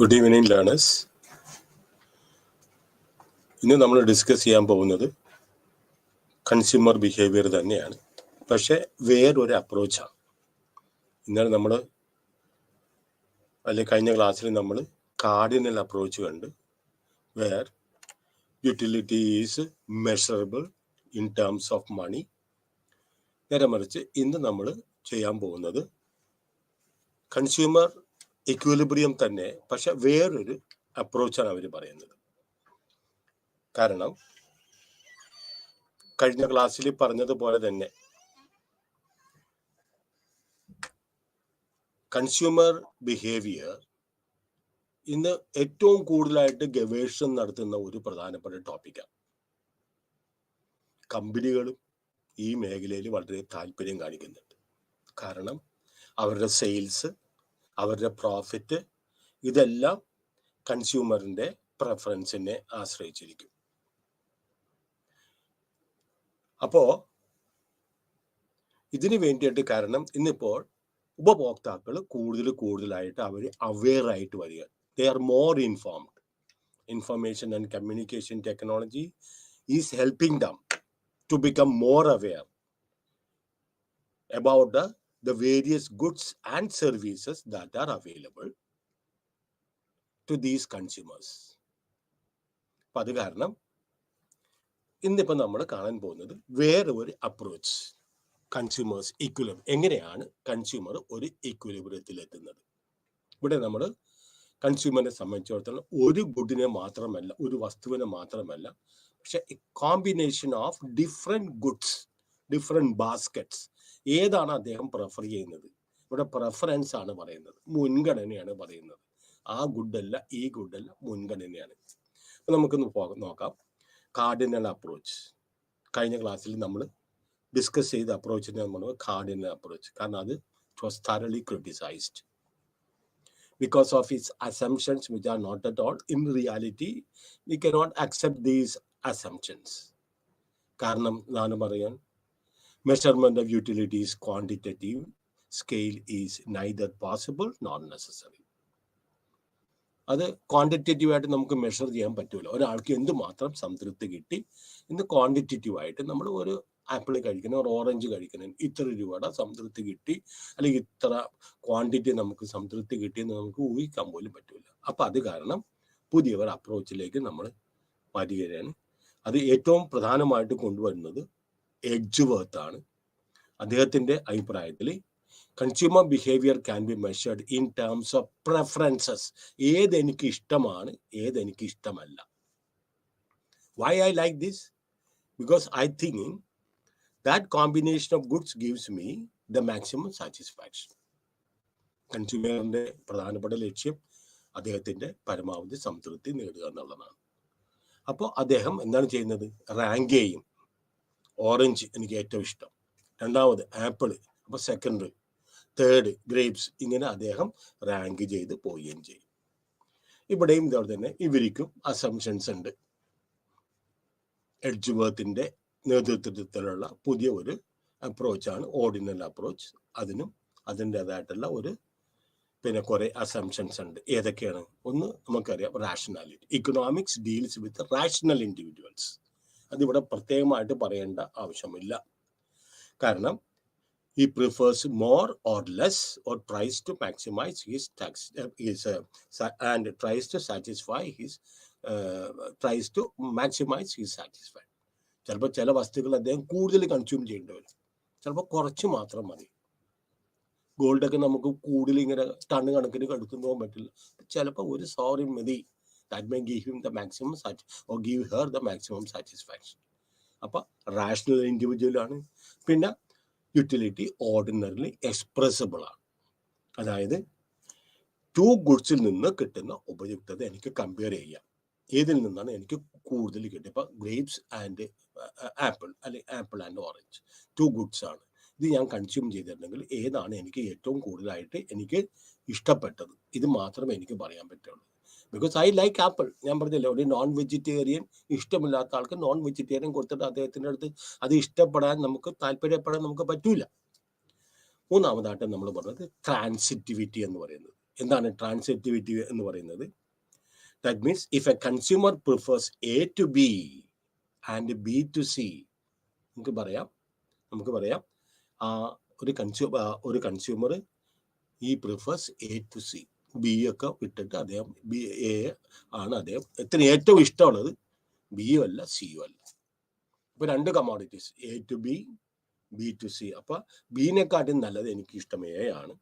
Good evening learners. ഇന്ന് നമ്മൾ discuss ചെയ്യാൻ പോകുന്നത് കൺസ്യൂമർ ബിഹേവിയർ തന്നെയാണ്, പക്ഷെ വേറൊരു അപ്രോച്ചാണ്. ഇന്നലെ നമ്മൾ കഴിഞ്ഞ ക്ലാസ്സിൽ നമ്മൾ കാർഡിനൽ അപ്രോച്ച് കണ്ട്, where utility is measurable in terms of money. നേരെ മറിച്ച് ഇന്ന് നമ്മൾ ചെയ്യാൻ പോകുന്നത് കൺസ്യൂമർ ഇക്വിലിബ്രിയം തന്നെ, പക്ഷെ വേറൊരു അപ്രോച്ചാണ് അവർ പറയുന്നത്. കാരണം കഴിഞ്ഞ ക്ലാസ്സിൽ പറഞ്ഞതുപോലെ തന്നെ കൺസ്യൂമർ ബിഹേവിയർ ഇന്ന് ഏറ്റവും കൂടുതലായിട്ട് ഗവേഷണം നടത്തുന്ന ഒരു പ്രധാനപ്പെട്ട ടോപ്പിക്കാണ്. കമ്പനികളും ഈ മേഖലയിൽ വളരെ താല്പര്യം കാണിക്കുന്നുണ്ട്. കാരണം അവരുടെ സെയിൽസ്, അവരുടെ പ്രോഫിറ്റ്, ഇതെല്ലാം കൺസ്യൂമറിന്റെ പ്രിഫറൻസിനെ ആശ്രയിച്ചിരിക്കും. അപ്പോ ഇതിനു വേണ്ടിയിട്ട്, കാരണം ഇന്നിപ്പോൾ ഉപഭോക്താക്കൾ കൂടുതലായിട്ട് അവർ അവെയർ ആയിട്ട് വരിക. They are more informed. Information and communication technology is helping them to become more aware about the various goods and services that are available to these consumers. അപ്പം അത് കാരണം ഇന്നിപ്പോൾ നമ്മൾ കാണാൻ പോകുന്നത് വേറെ ഒരു അപ്രോച്ച്, കൺസ്യൂമേഴ്സ് ഇക്വിലിബ്രിയം. എങ്ങനെയാണ് കൺസ്യൂമർ ഒരു ഇക്വിലിബ്രിയത്തിൽ എത്തുന്നത്? ഇവിടെ നമ്മൾ കൺസ്യൂമറിനെ സംബന്ധിച്ചിടത്തോളം ഒരു ഗുഡിനെ മാത്രമല്ല, ഒരു വസ്തുവിനെ മാത്രമല്ല, പക്ഷെ combination of different goods, different baskets. ഏതാണ് അദ്ദേഹം പ്രിഫർ ചെയ്യുന്നത്? ഇവിടെ പ്രിഫറൻസ് ആണ് പറയുന്നത്, മുൻഗണനയാണ് പറയുന്നത്. ആ ഗുഡല്ല, ഈ ഗുഡല്ല, മുൻഗണനയാണ്. അപ്പൊ നമുക്കൊന്ന് നോക്കാം കാർഡിനൽ അപ്രോച്ച്. കഴിഞ്ഞ ക്ലാസ്സിൽ നമ്മൾ ഡിസ്കസ് ചെയ്ത അപ്രോച്ചിനെ നമ്മൾ കാർഡിനൽ അപ്രോച്ച്. കാരണം അത് was thoroughly criticized because of its assumptions which are not at all in reality. We cannot accept these assumptions. കാരണം ഞാൻ പറയാൻ, measurement of utility is quantitative, scale is neither possible nor necessary. അത് quantitative ആയിട്ട് നമുക്ക് measure ചെയ്യാൻ പറ്റൂല. ഒരാൾക്ക് എന്തുമാത്രം സംതൃപ്തി കിട്ടി, ഇന്ന് ക്വാണ്ടിറ്റേറ്റീവ് ആയിട്ട് നമ്മൾ ഒരു ആപ്പിൾ കഴിക്കണം, ഒരു ഓറഞ്ച് കഴിക്കണം, ഇത്ര രൂപയുടെ സംതൃപ്തി കിട്ടി, അല്ലെങ്കിൽ ഇത്ര ക്വാണ്ടിറ്റി നമുക്ക് സംതൃപ്തി കിട്ടിയെന്ന് നമുക്ക് ഊഹിക്കാൻ പോലും പറ്റൂല. അപ്പൊ അത് കാരണം പുതിയ ഒരു അപ്രോച്ചിലേക്ക് നമ്മൾ വരികയാണ്. അത് ഏറ്റവും പ്രധാനമായിട്ട് കൊണ്ടുവരുന്നത് എഡ്ജ്വർത്ത് ആണ്. അദ്ദേഹത്തിന്റെ അഭിപ്രായത്തിൽ consumer behaviour can be measured in terms of preferences. ഏതെനിക്ക് ഇഷ്ടമാണ്, ഏതെനിക്ക് ഇഷ്ടമല്ല. Why I like this? Because I thinking that combination of goods gives me the maximum satisfaction. കൺസ്യൂമറിന്റെ പ്രധാനപ്പെട്ട ലക്ഷ്യം അദ്ദേഹത്തിന്റെ പരമാവധി സംതൃപ്തി നേടുക എന്നുള്ളതാണ്. അപ്പോൾ അദ്ദേഹം എന്താണ് ചെയ്യുന്നത്? റാങ്ക് ചെയ്യും. ഓറഞ്ച് എനിക്ക് ഏറ്റവും ഇഷ്ടം, രണ്ടാമത് ആപ്പിള്, അപ്പൊ സെക്കൻഡ്, തേർഡ് ഗ്രേപ്സ്, ഇങ്ങനെ അദ്ദേഹം റാങ്ക് ചെയ്ത് പോവുകയും ചെയ്യും. ഇവിടെയും ഇതോടെ തന്നെ ഇവർക്കും അസംഷൻസ് ഉണ്ട്. എഡ്ജ്വർത്തിന്റെ നേതൃത്വത്തിലുള്ള പുതിയ ഒരു അപ്രോച്ചാണ് ഓർഡിനൽ അപ്രോച്ച്. അതിനും അതിൻ്റെതായിട്ടുള്ള ഒരു കുറെ അസംഷൻസ് ഉണ്ട്. ഏതൊക്കെയാണ്? ഒന്ന് നമുക്കറിയാം, rationality. Economics deals with rational individuals. അതിവിടെ പ്രത്യേകമായിട്ട് പറയേണ്ട ആവശ്യമില്ല. കാരണം he prefers more or less or tries to maximize his tax and tries to maximize his satisfaction. ചിലപ്പോൾ ചില വസ്തുക്കൾ അദ്ദേഹം കൂടുതൽ കൺസ്യൂം ചെയ്യേണ്ടി വരും, ചിലപ്പോൾ കുറച്ച് മാത്രം മതി. ഗോൾഡൊക്കെ നമുക്ക് കൂടുതൽ ഇങ്ങനെ ടൺ കണക്കിന് എടുത്തു പോകാൻ പറ്റില്ല. ചിലപ്പോൾ ഒരു സോറി മതി. That may give him the maximum or give her the maximum satisfaction. അപ്പൊ റാഷണൽ ഇൻഡിവിജ്വൽ ആണ്. പിന്നെ യൂട്ടിലിറ്റി ഓർഡിനറിലി എക്സ്പ്രസിബിൾ ആണ്. അതായത് ടു ഗുഡ്സിൽ നിന്ന് കിട്ടുന്ന ഉപയുക്തത എനിക്ക് കമ്പയർ ചെയ്യാം. ഏതിൽ നിന്നാണ് എനിക്ക് കൂടുതൽ കിട്ടുക? ഇപ്പൊ ഗ്രേപ്സ് ആൻഡ് ആപ്പിൾ, അല്ലെങ്കിൽ apple and orange, two goods ആണ്. ഇത് ഞാൻ കൺസ്യൂം ചെയ്തിട്ടുണ്ടെങ്കിൽ ഏതാണ് എനിക്ക് ഏറ്റവും കൂടുതലായിട്ട് എനിക്ക് ഇഷ്ടപ്പെട്ടത്? ഇത് മാത്രമേ എനിക്ക് പറയാൻ പറ്റുള്ളൂ. Because I like apple. ഞാൻ പറഞ്ഞില്ല, ഒരു നോൺ വെജിറ്റേറിയൻ ഇഷ്ടമില്ലാത്ത ആൾക്ക് നോൺ വെജിറ്റേറിയൻ കൊടുത്തിട്ട് അദ്ദേഹത്തിൻ്റെ അടുത്ത് അത് ഇഷ്ടപ്പെടാൻ, നമുക്ക് താല്പര്യപ്പെടാൻ നമുക്ക് പറ്റൂല. മൂന്നാമതായിട്ട് നമ്മൾ പറഞ്ഞത് ട്രാൻസിറ്റിവിറ്റി എന്ന് പറയുന്നത്. എന്താണ് ട്രാൻസിറ്റിവിറ്റി എന്ന് പറയുന്നത്? That means if a consumer prefers A to B and B to C, നമുക്ക് പറയാം ഒരു കൺസ്യൂമർ ഈ prefers A to C, B ഒക്കെ വിട്ടിട്ട് അദ്ദേഹം എ ആണ് അദ്ദേഹത്തിന് ഏറ്റവും ഇഷ്ടമുള്ളത്, ബിയും അല്ല സിയും അല്ല. ഇപ്പൊ 2 commodities, A to B, B to C. അപ്പൊ ബിനെക്കാട്ടും നല്ലത് എനിക്ക് ഇഷ്ടം എ ആണ്,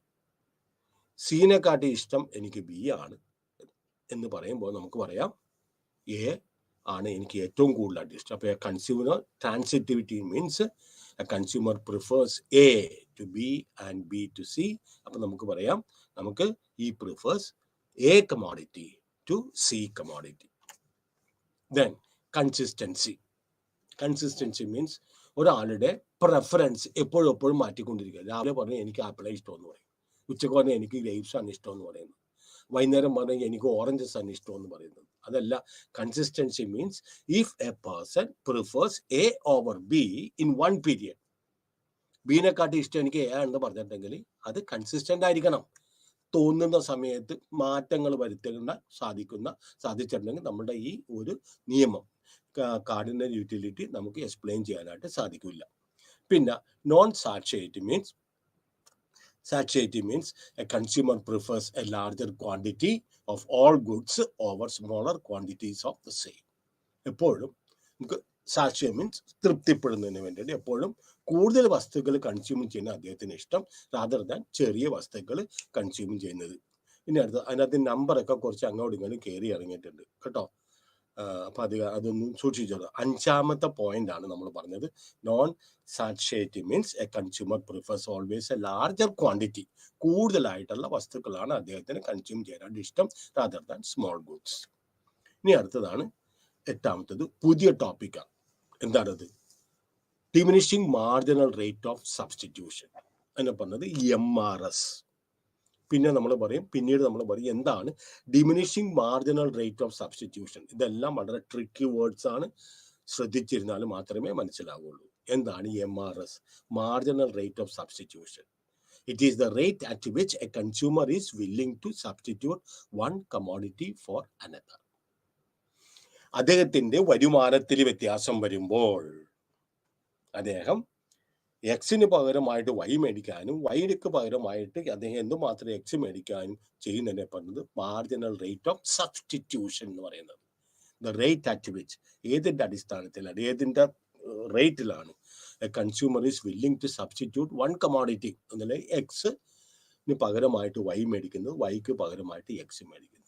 സിനെക്കാട്ടി ഇഷ്ടം എനിക്ക് ബി ആണ് എന്ന് പറയുമ്പോൾ നമുക്ക് പറയാം എ ആണ് എനിക്ക് ഏറ്റവും കൂടുതലായിട്ട് ഇഷ്ടം. അപ്പൊ consumer transitivity means a consumer prefers A to B and B to C. അപ്പൊ നമുക്ക് പറയാം നമുക്ക് ഈ prefers A commodity to C commodity. Then consistency. Consistency means ഒരാളുടെ പ്രെഫറൻസ് എപ്പോഴും മാറ്റിക്കൊണ്ടിരിക്കുക. രാവിലെ പറഞ്ഞാൽ എനിക്ക് ആപ്പിളെ ഇഷ്ടമെന്ന് പറയും, ഉച്ചക്ക് പറഞ്ഞാൽ എനിക്ക് ഗ്രേപ്സ് ആണ് ഇഷ്ടമെന്ന് പറയുന്നത്, വൈകുന്നേരം പറഞ്ഞാൽ എനിക്ക് ഓറഞ്ചസ് ആണ് ഇഷ്ടമെന്ന് പറയുന്നത്. അതല്ല consistency means if a person prefers A over B in one period, ബിനെക്കാട്ടി ഇഷ്ടം എനിക്ക് എ ആണെന്ന് പറഞ്ഞിട്ടുണ്ടെങ്കിൽ അത് കൺസിസ്റ്റന്റ് ആയിരിക്കണം. തോന്നുന്ന സമയത്ത് മാറ്റങ്ങൾ വരുത്തേണ്ട സാധിച്ചിട്ടുണ്ടെങ്കിൽ നമ്മുടെ ഈ ഒരു നിയമം, കാർഡിനൽ യൂട്ടിലിറ്റി നമുക്ക് എക്സ്പ്ലെയിൻ ചെയ്യാനായിട്ട് സാധിക്കില്ല. പിന്നെ non satiate means a consumer prefers a larger quantity of all goods over smaller quantities of the same. എപ്പോഴും നമുക്ക് സാറ്റിസ്ഫൈ മീൻസ് തൃപ്തിപ്പെടുന്നതിന് വേണ്ടിയിട്ട് എപ്പോഴും കൂടുതൽ വസ്തുക്കൾ കൺസ്യൂം ചെയ്യുന്ന അദ്ദേഹത്തിന് ഇഷ്ടം, റാദർ ദാൻ ചെറിയ വസ്തുക്കൾ കൺസ്യൂം ചെയ്യുന്നത്. പിന്നെ അതിനകത്ത് നമ്പറൊക്കെ കുറച്ച് അങ്ങോട്ടും ഇങ്ങോട്ടും കയറി ഇറങ്ങിയിട്ടുണ്ട് കേട്ടോ. അപ്പൊ അതൊന്നും സൂക്ഷിച്ചോളൂ. 5ാമത്തെ പോയിന്റ് ആണ് നമ്മൾ പറഞ്ഞത്. Non satiate means a consumer prefers always a larger quantity, കൂടുതലായിട്ടുള്ള വസ്തുക്കളാണ് അദ്ദേഹത്തിന് കൺസ്യൂം ചെയ്യാനായിട്ട് ഇഷ്ടം, റാദർ ദാൻ സ്മോൾ ഗുഡ്സ്. ഇനി അടുത്തതാണ് 8ാമത്തത്, പുതിയ ടോപ്പിക്കാണ്. എന്താണത്? Diminishing marginal rate of substitution. അതിനെ പറഞ്ഞത് MRS. പിന്നീട് നമ്മൾ പറയും എന്താണ് diminishing marginal rate of substitution. ഇതെല്ലാം വളരെ ട്രിക്കി വേർഡ്സ് ആണ്, ശ്രദ്ധിച്ചിരുന്നാൽ മാത്രമേ മനസ്സിലാവുള്ളൂ. എന്താണ് MRS? Marginal rate of substitution. It is the rate at which a consumer is willing to substitute one commodity for another. അദ്ദേഹത്തിന്റെ വരുമാനത്തിൽ വ്യത്യാസം വരുമ്പോൾ അദ്ദേഹം എക്സിന് പകരമായിട്ട് വൈ മേടിക്കാനും വൈക്ക് പകരമായിട്ട് അദ്ദേഹം എന്തുമാത്രം എക്സ് മേടിക്കാനും ചെയ്യുന്നതിനെ പറഞ്ഞത് മാർജിനൽ റേറ്റ് ഓഫ് സബ്സ്റ്റിറ്റ്യൂഷൻ എന്ന് പറയുന്നത്. ദ റേറ്റ് അറ്റ് വിച്ച്, ഏതിന്റെ അടിസ്ഥാനത്തിലാണ്, ഏതിന്റെ റേറ്റിലാണ് consumer is willing to substitute one commodity, എന്നല്ല എക്സിന് പകരമായിട്ട് വൈ മേടിക്കുന്നത്, വൈക്ക് പകരമായിട്ട് എക്സ് മേടിക്കുന്നത്.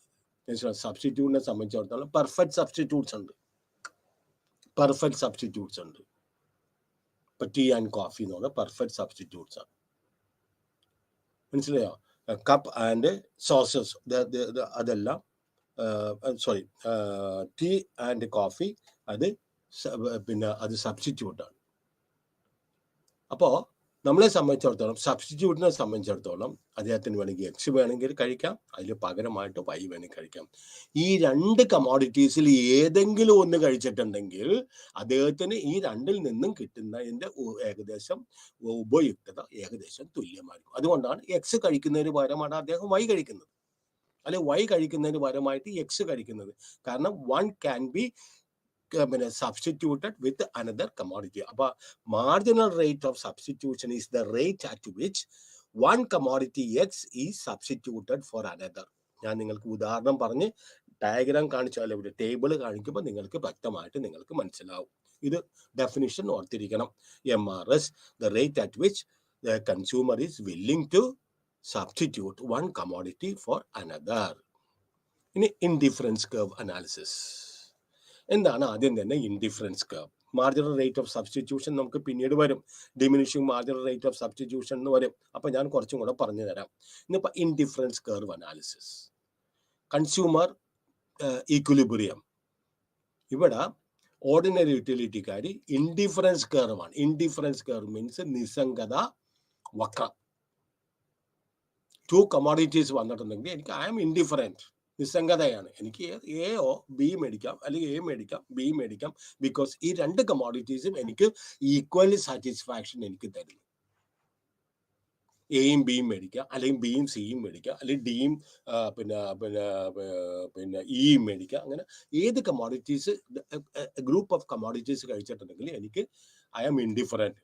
സബ്സ്റ്റിറ്റ്യൂട്ടിനെ സംബന്ധിച്ചിടത്തോളം പെർഫെക്റ്റ് സബ്സ്റ്റിറ്റ്യൂട്ട്സ് ഉണ്ട്. ഇപ്പൊ ടീ ആൻഡ് കോഫി എന്ന് പറഞ്ഞാൽ പെർഫെക്റ്റ് സബ്സ്റ്റിറ്റ്യൂട്ട്സ് ആണ്. മനസ്സിലായോ? കപ്പ് ആൻഡ് സോസസ് അതെല്ലാം ടീ ആൻഡ് കോഫി അത് സബ്സ്റ്റിറ്റ്യൂട്ടാണ്. അപ്പോ നമ്മളെ സംബന്ധിച്ചിടത്തോളം, സബ്സ്റ്റിറ്റ്യൂട്ടിനെ സംബന്ധിച്ചിടത്തോളം അദ്ദേഹത്തിന് വേണമെങ്കിൽ എക്സ് വേണമെങ്കിൽ കഴിക്കാം, അതിൽ പകരമായിട്ട് വൈ വേണമെങ്കിൽ കഴിക്കാം. ഈ 2 കമോഡിറ്റീസിൽ ഏതെങ്കിലും ഒന്ന് കഴിച്ചിട്ടുണ്ടെങ്കിൽ അദ്ദേഹത്തിന് ഈ 2ൽ നിന്നും കിട്ടുന്നതിന്റെ ഏകദേശം ഉപയുക്തത ഏകദേശം തുല്യമായിരിക്കും. അതുകൊണ്ടാണ് എക്സ് കഴിക്കുന്നതിന് പകരമാണ് അദ്ദേഹം വൈ കഴിക്കുന്നത്, അല്ലെ വൈ കഴിക്കുന്നതിന് പകരമായിട്ട് എക്സ് കഴിക്കുന്നത്. കാരണം one can B substituted with another commodity. Appa marginal rate of substitution is the rate at which one commodity X is substituted for another. ഞാൻ നിങ്ങൾക്ക് ഉദാഹരണം പറഞ്ഞ് ഡയഗ്രാം കാണിച്ചാൽ ഇവിടെ ടേബിൾ കാണിക്കുമ്പോൾ നിങ്ങൾക്ക് വ്യക്തമായിട്ട് നിങ്ങൾക്ക് മനസ്സിലാവും. ഇത് ഡെഫിനിഷൻ ഓർത്തിരിക്കണം. MRS, the rate at which the consumer is willing to substitute one commodity for another. ഇനി ഇൻഡിഫറൻസ് കർവ് അനാലിസിസ്. എന്താണ്? ആദ്യം തന്നെ indifference curve. Marginal rate of substitution നമുക്ക് പിന്നീട് വരും, diminishing marginal rate of substitution എന്ന് വരും. അപ്പൊ ഞാൻ കുറച്ചും കൂടെ പറഞ്ഞു തരാം. ഇന്നിപ്പോ indifference curve analysis, consumer equilibrium. ഇവിടെ ഓർഡിനറി യൂട്ടിലിറ്റിക്കാർ ഇൻഡിഫറൻസ് കർവ് ആണ്. ഇൻഡിഫറൻസ് കർവ് മീൻസ് നിസ്സംഗത വക്രം. 2 കമോഡിറ്റീസ് വന്നിട്ടുണ്ടെങ്കിൽ എനിക്ക് ഐ ആം ഇൻഡിഫറൻറ്റ്, നിസ്സംഗതയാണ്. എനിക്ക് എയോ ബി മേടിക്കാം, അല്ലെങ്കിൽ എ മേടിക്കാം, ബി മേടിക്കാം. ബിക്കോസ് ഈ 2 കമോഡിറ്റീസും എനിക്ക് ഈക്വലി സാറ്റിസ്ഫാക്ഷൻ എനിക്ക് തരുന്നു. എയും ബിയും മേടിക്കുക, അല്ലെങ്കിൽ ബിയും സിയും മേടിക്കുക, അല്ലെങ്കിൽ ഡിയും പിന്നെ പിന്നെ പിന്നെ ഇയും മേടിക്കുക. അങ്ങനെ ഏത് കമോഡിറ്റീസ്, ഗ്രൂപ്പ് ഓഫ് കമോഡിറ്റീസ് കഴിച്ചിട്ടുണ്ടെങ്കിൽ എനിക്ക് ഐ ആം ഇൻഡിഫറൻറ്റ്.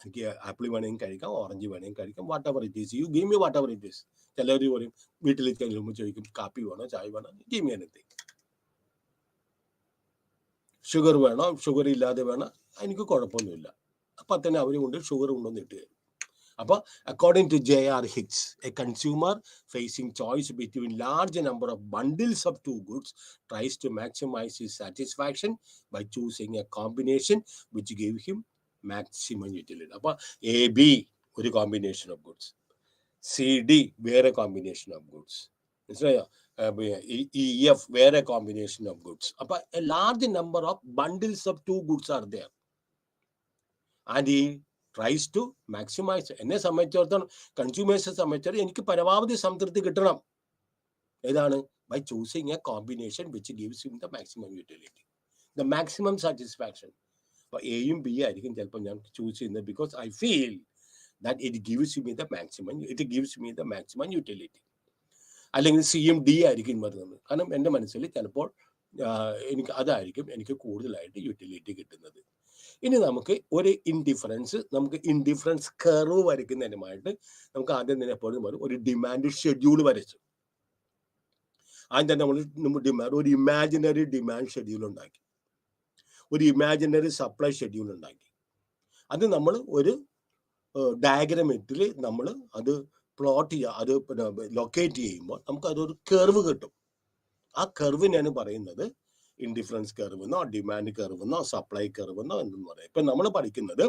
എനിക്ക് ആപ്പിൾ വേണമെങ്കിൽ കഴിക്കാം, ഓറഞ്ച് വേണമെങ്കിൽ കഴിക്കാം, what ever it is, you give me what ever it is. ചിലർ പറയും, വീട്ടിലേക്ക് ചെല്ലുമ്പോൾ ചോദിക്കും കാപ്പി വേണോ ചായ വേണോ, ഗീവ് മി എനിത്തിങ്. ഷുഗർ വേണോ, ഷുഗർ ഇല്ലാതെ വേണം, എനിക്ക് കുഴപ്പമൊന്നുമില്ല. അപ്പം തന്നെ അവർ കൊണ്ട് ഷുഗർ കൊണ്ടുവന്ന് ഇട്ട് തരും. അപ്പോൾ according to J.R. Hicks, a consumer facing choice between large number of bundles of two goods tries to maximize his satisfaction by choosing a combination which gives him maximum utility. അപ്പോൾ AB ഒരു combination of goods, CD വേറെ combination of goods, മനസ്സിലായോ? EF വേറെ combination of goods. അപ്പോൾ a large number of bundles of two goods are there and he tries to maximize. എന്നെ സംബന്ധിച്ചിടത്തോളം, കൺസ്യൂമേഴ്സിനെ സംബന്ധിച്ചിടത്തോളം എനിക്ക് പരമാവധി സംതൃപ്തി കിട്ടണം. ഏതാണ്? By choosing a combination which gives him the maximum utility, the maximum satisfaction. അപ്പോൾ എയും ബി ആയിരിക്കും ചിലപ്പോൾ ഞാൻ ചൂസ് ചെയ്യുന്നത്, because I feel that it gives me the maximum utility. അല്ലെങ്കിൽ സിയും ഡി ആയിരിക്കും വരുന്നത്. കാരണം എൻ്റെ മനസ്സിൽ ചിലപ്പോൾ എനിക്ക് അതായിരിക്കും എനിക്ക് കൂടുതലായിട്ട് യൂട്ടിലിറ്റി കിട്ടുന്നത്. ഇനി നമുക്ക് ഒരു ഇൻഡിഫറൻസ് കർവ് വരയ്ക്കുന്നതിനുമായിട്ട് നമുക്ക് ആദ്യം തന്നെ എപ്പോഴും ഒരു ഡിമാൻഡ് ഷെഡ്യൂൾ വരച്ചു. ആദ്യം തന്നെ നമ്മൾ ഒരു ഇമാജിനറി ഡിമാൻഡ് ഷെഡ്യൂൾ ഉണ്ടാക്കി, ഒരു ഇമാജിനറി സപ്ലൈ ഷെഡ്യൂൾ ഉണ്ടാക്കി. അത് നമ്മൾ ഒരു ഡയഗ്രമെറ്റിൽ നമ്മൾ അത് പ്ലോട്ട് ചെയ്യുക, അത് ലൊക്കേറ്റ് ചെയ്യുമ്പോൾ നമുക്ക് അതൊരു കർവ് കിട്ടും. ആ കർവിനാണ് പറയുന്നത് ഇൻഡിഫറൻസ് കർവ് എന്നോ ഡിമാൻഡ് കർവ് എന്നോ സപ്ലൈ കർവ് എന്നോ എന്ന് പറയാം. ഇപ്പം നമ്മൾ പഠിക്കുന്നത്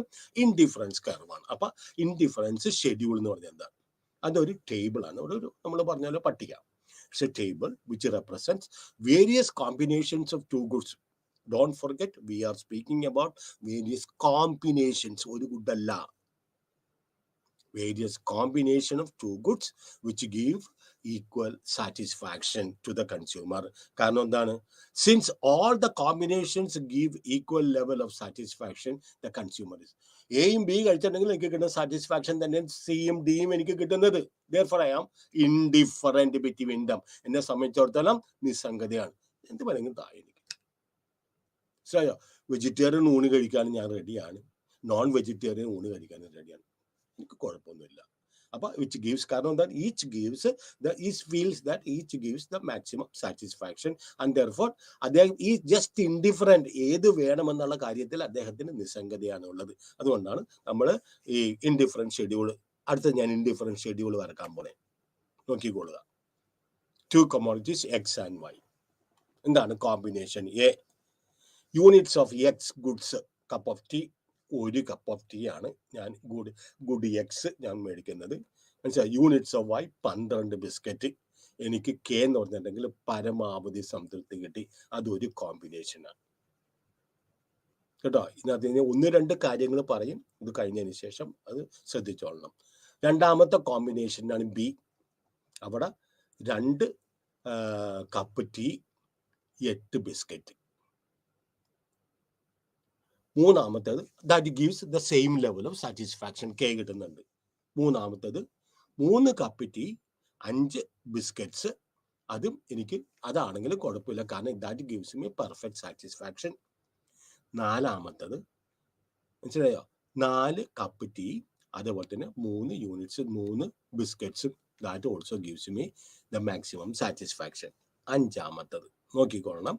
ഇൻഡിഫറൻസ് കർവാണ്. അപ്പം ഇൻഡിഫറൻസ് ഷെഡ്യൂൾ എന്ന് പറഞ്ഞാൽ എന്താണ്? അതൊരു ടേബിളാണ്, ഒരു നമ്മൾ പറഞ്ഞാൽ പട്ടിക. It's a table which represents various combinations of two goods. Don't forget, we are speaking about various combinations, ഒരു ഗുഡ് അല്ല. Various combination of two goods which give equal satisfaction to the consumer. കാരണം എന്താണ്? Since all the combinations give equal level of satisfaction, the consumer is. എയും B കഴിച്ചിട്ടുണ്ടെങ്കിൽ എനിക്ക് കിട്ടുന്ന satisfaction തന്നെ സിയും ഡിയും എനിക്ക് കിട്ടുന്നത്. Therefore I am indifferent between them. എന്നെ സംബന്ധിച്ചിടത്തോളം നിസ്സംഗതയാണ്. എന്ത് പറയുന്നത് താഴെ എനിക്ക് ശരിയോ? വെജിറ്റേറിയൻ ഊണ് കഴിക്കാനും ഞാൻ റെഡിയാണ്, നോൺ വെജിറ്റേറിയൻ ഊണ് കഴിക്കാനും റെഡിയാണ്, എനിക്ക് കുഴപ്പമൊന്നുമില്ല. അപ്പോൾ വിച്ച് ഗീവ്സ്, കാരണം എന്താ, each gives the maximum satisfaction and therefore അദ്ദേഹം ഈ ജസ്റ്റ് ഇൻഡിഫറൻറ്റ്, ഏത് വേണമെന്നുള്ള കാര്യത്തിൽ അദ്ദേഹത്തിന് നിസ്സംഗതയാണ് ഉള്ളത്. അതുകൊണ്ടാണ് നമ്മൾ ഈ ഇൻഡിഫറൻറ്റ് ഷെഡ്യൂൾ, അടുത്ത ഞാൻ ഇൻഡിഫറൻറ്റ് ഷെഡ്യൂൾ വരക്കാൻ പോണേ. നോക്കിക്കൊള്ളുക. Two commodities X and Y. എന്താണ് combination? A, units of X goods, cup of tea. ഒരു കപ്പ് ഓഫ് ടീ ആണ് ഞാൻ ഗുഡ് എക്സ് ഞാൻ മേടിക്കുന്നത്, മനസ്സിലായി? Units of Y 12 biscuit. എനിക്ക് കെ എന്ന് പറഞ്ഞിട്ടുണ്ടെങ്കിൽ പരമാവധി സംതൃപ്തി കിട്ടി. അതൊരു കോമ്പിനേഷനാണ് കേട്ടോ. ഇതിനകത്ത് 1-2 കാര്യങ്ങൾ പറയും, ഇത് കഴിഞ്ഞതിന് ശേഷം അത് ശ്രദ്ധിച്ചോളണം. രണ്ടാമത്തെ കോമ്പിനേഷനാണ് ബി. അവിടെ 2 കപ്പ് ടീ 8 ബിസ്ക്കറ്റ്. മൂന്നാമത്തേത് that gives the same level of satisfaction, K കിട്ടുന്നുണ്ട്. മൂന്നാമത്തേത് 3 കപ്പ് ടീ 5 ബിസ്ക്കറ്റ്സ്. അതും എനിക്ക് അതാണെങ്കിൽ കുഴപ്പമില്ല, കാരണം that gives me perfect satisfaction. നാലാമത്തത് മനസ്സിലായോ? 4 കപ്പ് ടീ, അതേപോലെ തന്നെ 3 യൂണിറ്റ്സ് 3 ബിസ്ക്കറ്റ്സും. That also gives me the maximum satisfaction. അഞ്ചാമത്തത് നോക്കിക്കൊള്ളണം,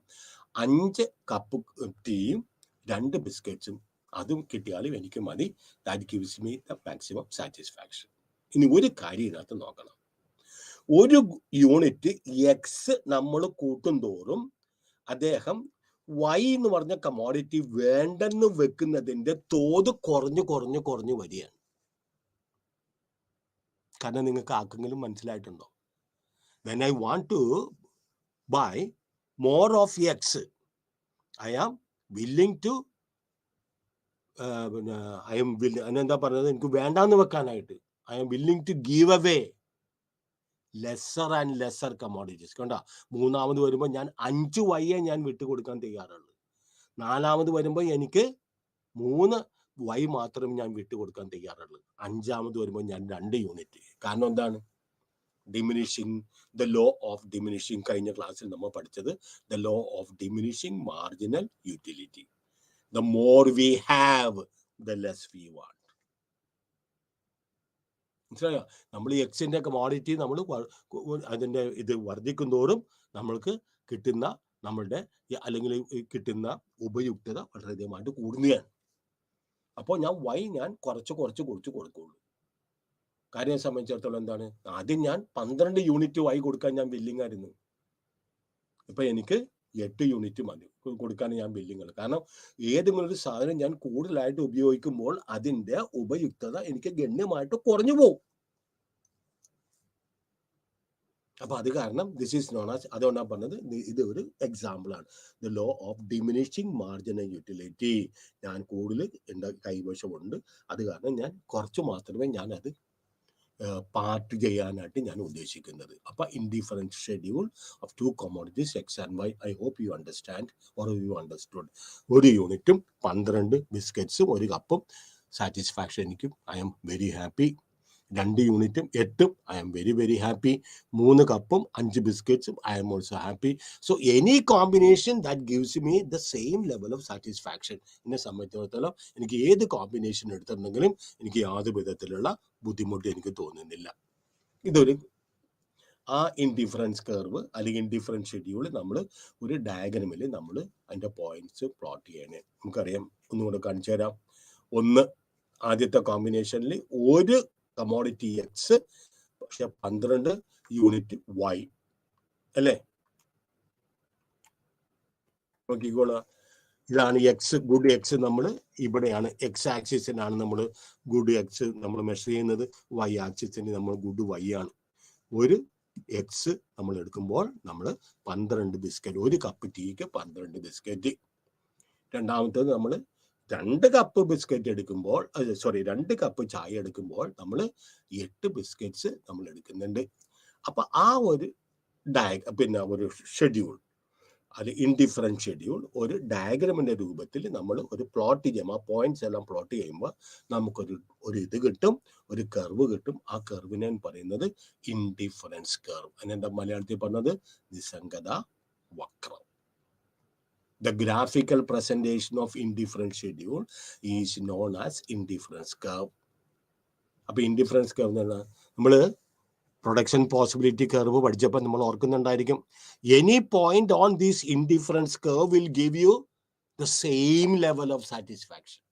5 കപ്പ് ടീയും 2 ബിസ്ക്കറ്റ്സും, അതും കിട്ടിയാലും എനിക്ക് മതി. That gives me the maximum satisfaction. ഇനി ഒരു കാര്യം ഇതിനകത്ത് നോക്കണം. ഒരു യൂണിറ്റ് എക്സ് നമ്മൾ കൂട്ടും തോറും അദ്ദേഹം വൈ എന്ന് പറഞ്ഞ കമോഡിറ്റി വേണ്ടെന്ന് വെക്കുന്നതിന്റെ തോത് കുറഞ്ഞു വരികയാണ്. കാരണം നിങ്ങൾക്ക് ആർക്കെങ്കിലും മനസ്സിലായിട്ടുണ്ടോ? When I want to buy more of X, I am willing to എന്താ പറഞ്ഞത്, എനിക്ക് വേണ്ടാന്ന് വെക്കാനായിട്ട് I am willing to give away lesser and lesser commodities. കണ്ടോ? മൂന്നാമത് വരുമ്പോൾ ഞാൻ 5 വൈയെ ഞാൻ വിട്ടുകൊടുക്കാൻ തയ്യാറുള്ളൂ. നാലാമത് വരുമ്പോൾ എനിക്ക് 3 വൈ മാത്രം ഞാൻ വിട്ടുകൊടുക്കാൻ തയ്യാറുള്ളൂ. അഞ്ചാമത് വരുമ്പോൾ ഞാൻ 2 യൂണിറ്റ്. കാരണം എന്താണ്? Diminishing, the law of diminishing. കഴിഞ്ഞ ക്ലാസ്സിൽ നമ്മൾ പഠിച്ചത് the law of diminishing marginal utility. The more we have the less we want. മനസ്സിലായോ? നമ്മൾ ഈ എക്സിന്റെ കമോഡിറ്റി നമ്മൾ അതിന്റെ ഇത് വർദ്ധിക്കുന്തോറും നമ്മൾക്ക് കിട്ടുന്ന നമ്മളുടെ അല്ലെങ്കിൽ കിട്ടുന്ന ഉപയുക്തത വളരെയധികമായിട്ട് കൂടുകയാണ്. അപ്പോൾ ഞാൻ വൈ ഞാൻ കുറച്ച് കൊടുക്കുള്ളൂ. കാര്യം സംബന്ധിച്ചിടത്തോളം എന്താണ്? ആദ്യം ഞാൻ 12 യൂണിറ്റ് വൈ കൊടുക്കാൻ ഞാൻ ബില്ലിംഗ് ആയിരുന്നു. ഇപ്പൊ എനിക്ക് 8 യൂണിറ്റ് മതി കൊടുക്കാൻ ഞാൻ ബില്ലിംഗ്. കാരണം ഏതെങ്കിലും ഒരു സാധനം ഞാൻ കൂടുതലായിട്ട് ഉപയോഗിക്കുമ്പോൾ അതിന്റെ ഉപയുക്തത എനിക്ക് ഗണ്യമായിട്ട് കുറഞ്ഞു പോകും. അപ്പൊ അത് കാരണം ദിസ് ഈസ് നോൺ ആസ്, അതുകൊണ്ടാണ് പറഞ്ഞത് ഇത് ഒരു എക്സാമ്പിൾ ആണ്. The law of diminishing marginal utility. ഞാൻ കൂടുതൽ എൻ്റെ കൈവശമുണ്ട്, അത് കാരണം ഞാൻ കുറച്ച് മാത്രമേ ഞാൻ അത് പാർട്ട് ചെയ്യാനായിട്ട് ഞാൻ ഉദ്ദേശിക്കുന്നത്. അപ്പൊ indifferent schedule of 2 commodities X and Y. I hope you understand or you understood. 1 യൂണിറ്റും 12 ബിസ്ക്കറ്റ്സും 1 കപ്പും സാറ്റിസ്ഫാക്ഷൻ എനിക്കും. I am very happy. 2 യൂണിറ്റും 8 I'm very very happy. 3 കപ്പും 5 ബിസ്ക്കറ്റ്സും I'm also happy. So any combination that gives me the same level of satisfaction. എന്നെ സംബന്ധിച്ചിടത്തോളം എനിക്ക് ഏത് കോമ്പിനേഷൻ എടുത്തിട്ടുണ്ടെങ്കിലും എനിക്ക് യാതൊരു വിധത്തിലുള്ള ബുദ്ധിമുട്ട് എനിക്ക് തോന്നുന്നില്ല. ഇതൊരു ആ ഇൻഡിഫറൻസ് കർവ് അല്ലെങ്കിൽ ഇൻഡിഫറൻസ് ഷെഡ്യൂൾ നമ്മൾ ഒരു ഡയഗ്രമിൽ നമ്മൾ അതിൻ്റെ പോയിന്റ്സ് പ്ലോട്ട് ചെയ്യണേ. നമുക്കറിയാം, ഒന്നുകൂടെ കാണിച്ചു തരാം. ഒന്ന്, ആദ്യത്തെ കോമ്പിനേഷനിൽ ഒരു കമോഡിറ്റി എക്സ്, പക്ഷെ 12 യൂണിറ്റ് വൈ അല്ലേ? നോക്കിക്കോളാം. ഇതാണ് എക്സ്, ഗുഡ് എക്സ്. നമ്മൾ ഇവിടെയാണ് എക്സ് ആക്സിസിനാണ് നമ്മൾ ഗുഡ് എക്സ് നമ്മൾ മെഷർ ചെയ്യുന്നത്. വൈ ആക്സിസിന് നമ്മൾ ഗുഡ് വൈ ആണ്. ഒരു എക്സ് നമ്മൾ എടുക്കുമ്പോൾ നമ്മൾ 12 ബിസ്ക്കറ്റ്, 1 കപ്പ് ടീക്ക് 12 ബിസ്ക്കറ്റ്. രണ്ടാമത്തേത് നമ്മൾ 2 കപ്പ് ബിസ്ക്കറ്റ് എടുക്കുമ്പോൾ, 2 കപ്പ് ചായ എടുക്കുമ്പോൾ നമ്മൾ 8 ബിസ്ക്കറ്റ്സ് നമ്മൾ എടുക്കുന്നുണ്ട്. അപ്പൊ ആ ഒരു ഒരു ഷെഡ്യൂൾ, അത് ഇൻഡിഫറൻറ്റ് ഷെഡ്യൂൾ ഒരു ഡയഗ്രമിന്റെ രൂപത്തിൽ നമ്മൾ ഒരു പ്ലോട്ട് ചെയ്യും. ആ പോയിന്റ്സ് എല്ലാം പ്ലോട്ട് ചെയ്യുമ്പോൾ നമുക്കൊരു ഇത് കിട്ടും, ഒരു കർവ് കിട്ടും. ആ കർവിനെ പറയുന്നത് ഇൻഡിഫറൻസ് കർവ്. അതിനെന്താ മലയാളത്തിൽ പറഞ്ഞത്? നിസ്സംഗത വക്രം. The graphical presentation of indifferent schedule is known as indifference curve. അപ്പൊ ഇൻഡിഫറൻസ് കർവ് എന്ന് പറഞ്ഞാൽ നമ്മള് പ്രൊഡക്ഷൻ പോസിബിലിറ്റി കർവ് പഠിച്ചപ്പോൾ നമ്മൾ ഓർക്കുന്നുണ്ടായിരിക്കും. Any point on this indifference curve will give you the same level of satisfaction.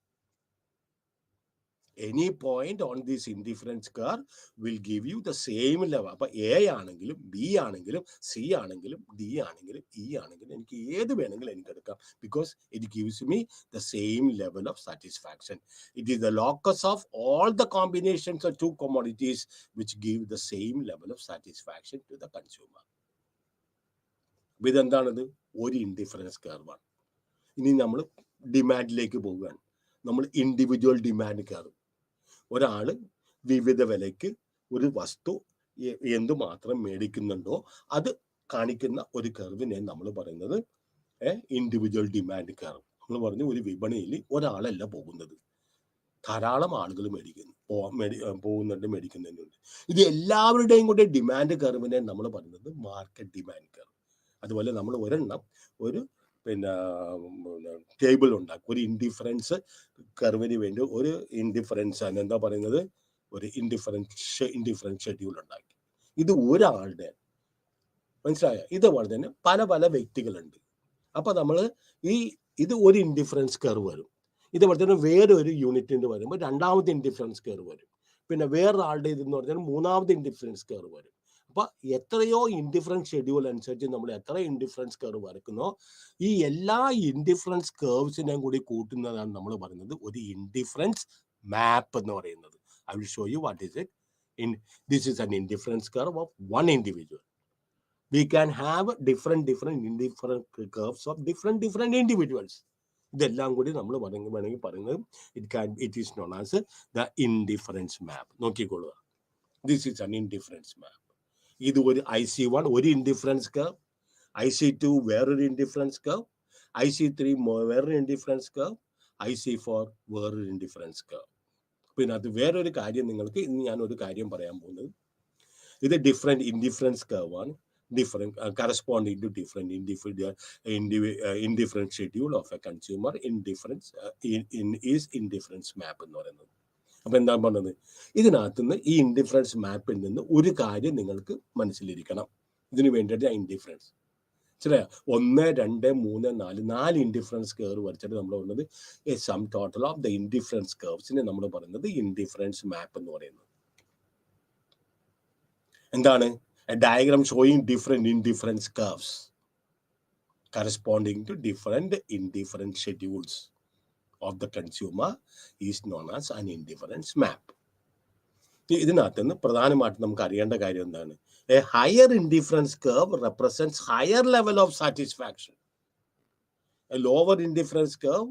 Any point on this indifference curve will give you the same level. അപ്പൊ A ആണെങ്കിലും B ആണെങ്കിലും C ആണെങ്കിലും D ആണെങ്കിലും E ആണെങ്കിലും എനിക്ക് ഏത് വേണമെങ്കിലും എനിക്ക് എടുക്കാം. Because it gives me the same level of satisfaction. It is the locus of all the combinations of 2 commodities which give the same level of satisfaction to the consumer. ഇതെന്താണത്? ഒരു indifference കർവാണ്. ഇനി നമ്മൾ ഡിമാൻഡിലേക്ക് പോവുകയാണ്. നമ്മൾ ഇൻഡിവിജ്വൽ ഡിമാൻഡ് കർവ്. ഒരാൾ വിവിധ വിലയ്ക്ക് ഒരു വസ്തു എന്തുമാത്രം മേടിക്കുന്നുണ്ടോ അത് കാണിക്കുന്ന ഒരു കർവിനെ നമ്മൾ പറയുന്നത് ഇൻഡിവിജ്വൽ ഡിമാൻഡ് കർവ്. നമ്മൾ പറഞ്ഞു, ഒരു വിപണിയിൽ ഒരാളല്ല പോകുന്നത്, ധാരാളം ആളുകൾ മേടിക്കുന്നുണ്ട്. ഇത് എല്ലാവരുടെയും കൂടെ ഡിമാൻഡ് കർവിനെ നമ്മൾ പറയുന്നത് മാർക്കറ്റ് ഡിമാൻഡ് കർവ്. അതുപോലെ നമ്മൾ ഒരെണ്ണം ഒരു ടേബിൾ ഉണ്ടാക്കും, ഒരു ഇൻഡിഫറൻസ് കർവിന് വേണ്ടി ഒരു ഇൻഡിഫറൻസ് ആണ് എന്താ പറയുന്നത്, ഒരു ഇൻഡിഫറൻസ് ഷെഡ്യൂൾ ഉണ്ടാക്കി. ഇത് ഒരാളുടെ, മനസ്സിലായ? ഇതുപോലെ തന്നെ പല പല വ്യക്തികളുണ്ട്. അപ്പൊ നമ്മൾ ഇത് ഒരു ഇൻഡിഫറൻസ് കർവ് വരും. ഇതുപോലെ തന്നെ വേറൊരു യൂണിറ്റിന്റെ വരുമ്പോൾ രണ്ടാമത്തെ ഇൻഡിഫറൻസ് കർവ് വരും. പിന്നെ വേറൊരാളുടെ ഇതെന്ന് പറഞ്ഞാൽ മൂന്നാമത്തെ ഇൻഡിഫറൻസ് കർവ് വരും. അപ്പൊ എത്രയോ ഇൻഡിഫറൻസ് ഷെഡ്യൂൾ അനുസരിച്ച് നമ്മൾ എത്ര ഇൻഡിഫറൻസ് കർവ് വരയ്ക്കുന്നോ ഈ എല്ലാ ഇൻഡിഫറൻസ് കർവ്സിനെയും കൂടി കൂട്ടുന്നതാണ് നമ്മൾ പറയുന്നത് ഒരു ഇൻഡിഫറൻസ് മാപ്പ് എന്ന് പറയുന്നത്. I will show you what is it. This is an indifference curve of one individual. We can have different indifferent curves of different individuals. ഇതെല്ലാം കൂടി നമ്മൾ വേണമെങ്കിൽ പറയുന്നത് it is known as the indifference map. നോക്കിക്കൊള്ളുക, this is an indifference map. ഇത് ഒരു IC1 ഒരു indifference curve, IC2 വേറൊരു indifference curve, IC3 വേറൊരു ഇൻഡിഫറൻസ് കർവ്, IC4 വേറൊരു ഇൻഡിഫറൻസ് കർവ്. പിന്നെ അത് വേറൊരു കാര്യം നിങ്ങൾക്ക് ഇന്ന് ഞാനൊരു കാര്യം പറയാൻ പോകുന്നത്, ഇത് ഡിഫറെൻറ്റ് ഇൻഡിഫറൻസ് കർവ് ആണ്, different corresponding to different indifferent schedule of a consumer indifference indifference map എന്ന് പറയുന്നത്. അപ്പം എന്താ പറഞ്ഞത്, ഇതിനകത്തുനിന്ന് ഈ ഇൻഡിഫറൻസ് മാപ്പിൽ നിന്ന് ഒരു കാര്യം നിങ്ങൾക്ക് മനസ്സിലിരിക്കണം. ഇതിന് വേണ്ടിയിട്ട് ഇൻഡിഫറൻസ് ശരിയാ 1, 2, 3, 4 ഇൻഡിഫറൻസ് കർവ് വരച്ചിട്ട് നമ്മൾ പറയുന്നത് a sum total of the indifference കർവ്സിനെ നമ്മൾ പറയുന്നത് ഇൻഡിഫറൻസ് മാപ്പ് എന്ന് പറയുന്നത്. എന്താണ്? A diagram showing different indifference curves corresponding to different indifferent schedules of the consumer is known as an indifference map. ഇതിനകത്ത് നിന്ന് പ്രധാനമായിട്ട് നമുക്ക് അറിയേണ്ട കാര്യം എന്താണ്? A higher indifference curve represents higher level of satisfaction. A lower indifference curve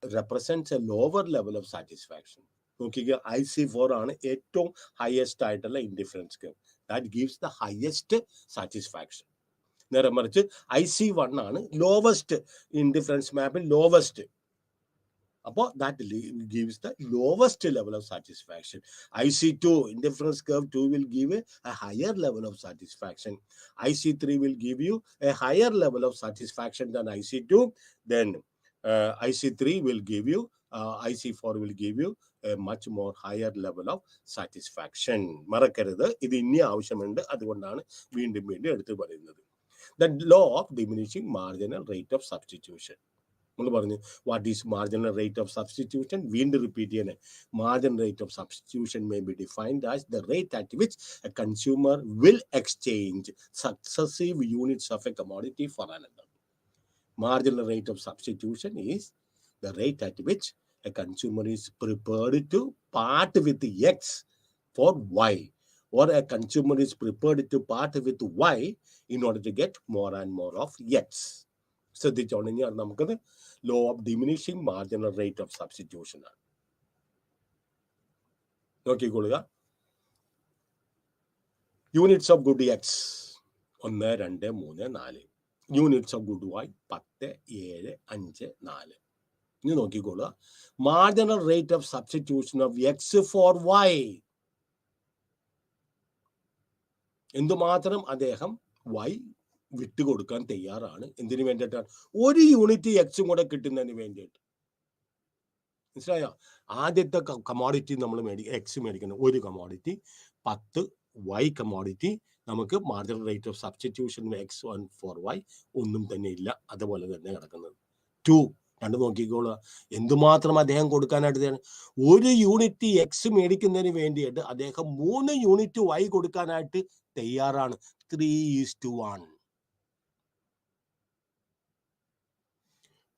represents a lower level of satisfaction. നോക്കിക്കുക, IC4 ആണ് ഏറ്റവും highest ആയിട്ടുള്ള indifference curve. That gives the highest satisfaction. നേരെ മറിച്ച് IC1 ആണ് ലോവസ്റ്റ് ഇൻഡിഫറൻസ് മാപ്പിൽ lowest. അപ്പോൾ that gives the lowest level of satisfaction. IC2 indifference curve 2 will give a higher level of satisfaction. IC3 will give you a higher level of satisfaction than IC2. Then IC3 will give you IC4 will give you a much more higher level of satisfaction. മറക്കരുത്, ഇത് ഇനി ആവശ്യമുണ്ട്, അതുകൊണ്ടാണ് വീണ്ടും എടുത്തു പറയുന്നത്. The law of diminishing marginal rate of substitution. നമ്മൾ പറഞ്ഞു what is marginal rate of substitution. വീണ്ടും റിപ്പീറ്റ് ചെയ്യണേ. Marginal rate of substitution may be defined as the rate at which a consumer will exchange successive units of a commodity for another. Marginal rate of substitution is the rate at which a consumer is prepared to part with X for Y, or a consumer is prepared to part with y in order to get more and more of x. ശ്രദ്ധിച്ചോണ്ട് ഇനി നമുക്കത് law of diminishing marginal rate of substitution ആണ്. നോക്കിക്കൊള്ളുക. Units of good X 1, 2, 3, 4. Units of good Y 10, 7, 5, 4. ഇനി നോക്കിക്കൊള്ളുക. Marginal rate of substitution of X for Y. എന്തുമാത്രം അദ്ദേഹം Y വിട്ടുകൊടുക്കാൻ തയ്യാറാണ്. എന്തിനു വേണ്ടിയിട്ടാണ്? ഒരു യൂണിറ്റ് എക്സും കൂടെ കിട്ടുന്നതിന് വേണ്ടിയിട്ട്. മനസ്സിലായോ? ആദ്യത്തെ കമോഡിറ്റി നമ്മൾ എക്സ് മേടിക്കണം, ഒരു കമോഡിറ്റി 10 വൈ കമോഡിറ്റി. നമുക്ക് marginal rate of substitution X1 for Y ഒന്നും തന്നെ ഇല്ല, അതുപോലെ തന്നെ കിടക്കുന്നത്. 2 കണ്ടു നോക്കിക്കോളുക. എന്തുമാത്രം അദ്ദേഹം കൊടുക്കാനായിട്ട് ഒരു യൂണിറ്റ് എക്സ് മേടിക്കുന്നതിന് വേണ്ടിയിട്ട് അദ്ദേഹം 3 യൂണിറ്റ് വൈ കൊടുക്കാനായിട്ട് തയ്യാറാണ്. 3:1.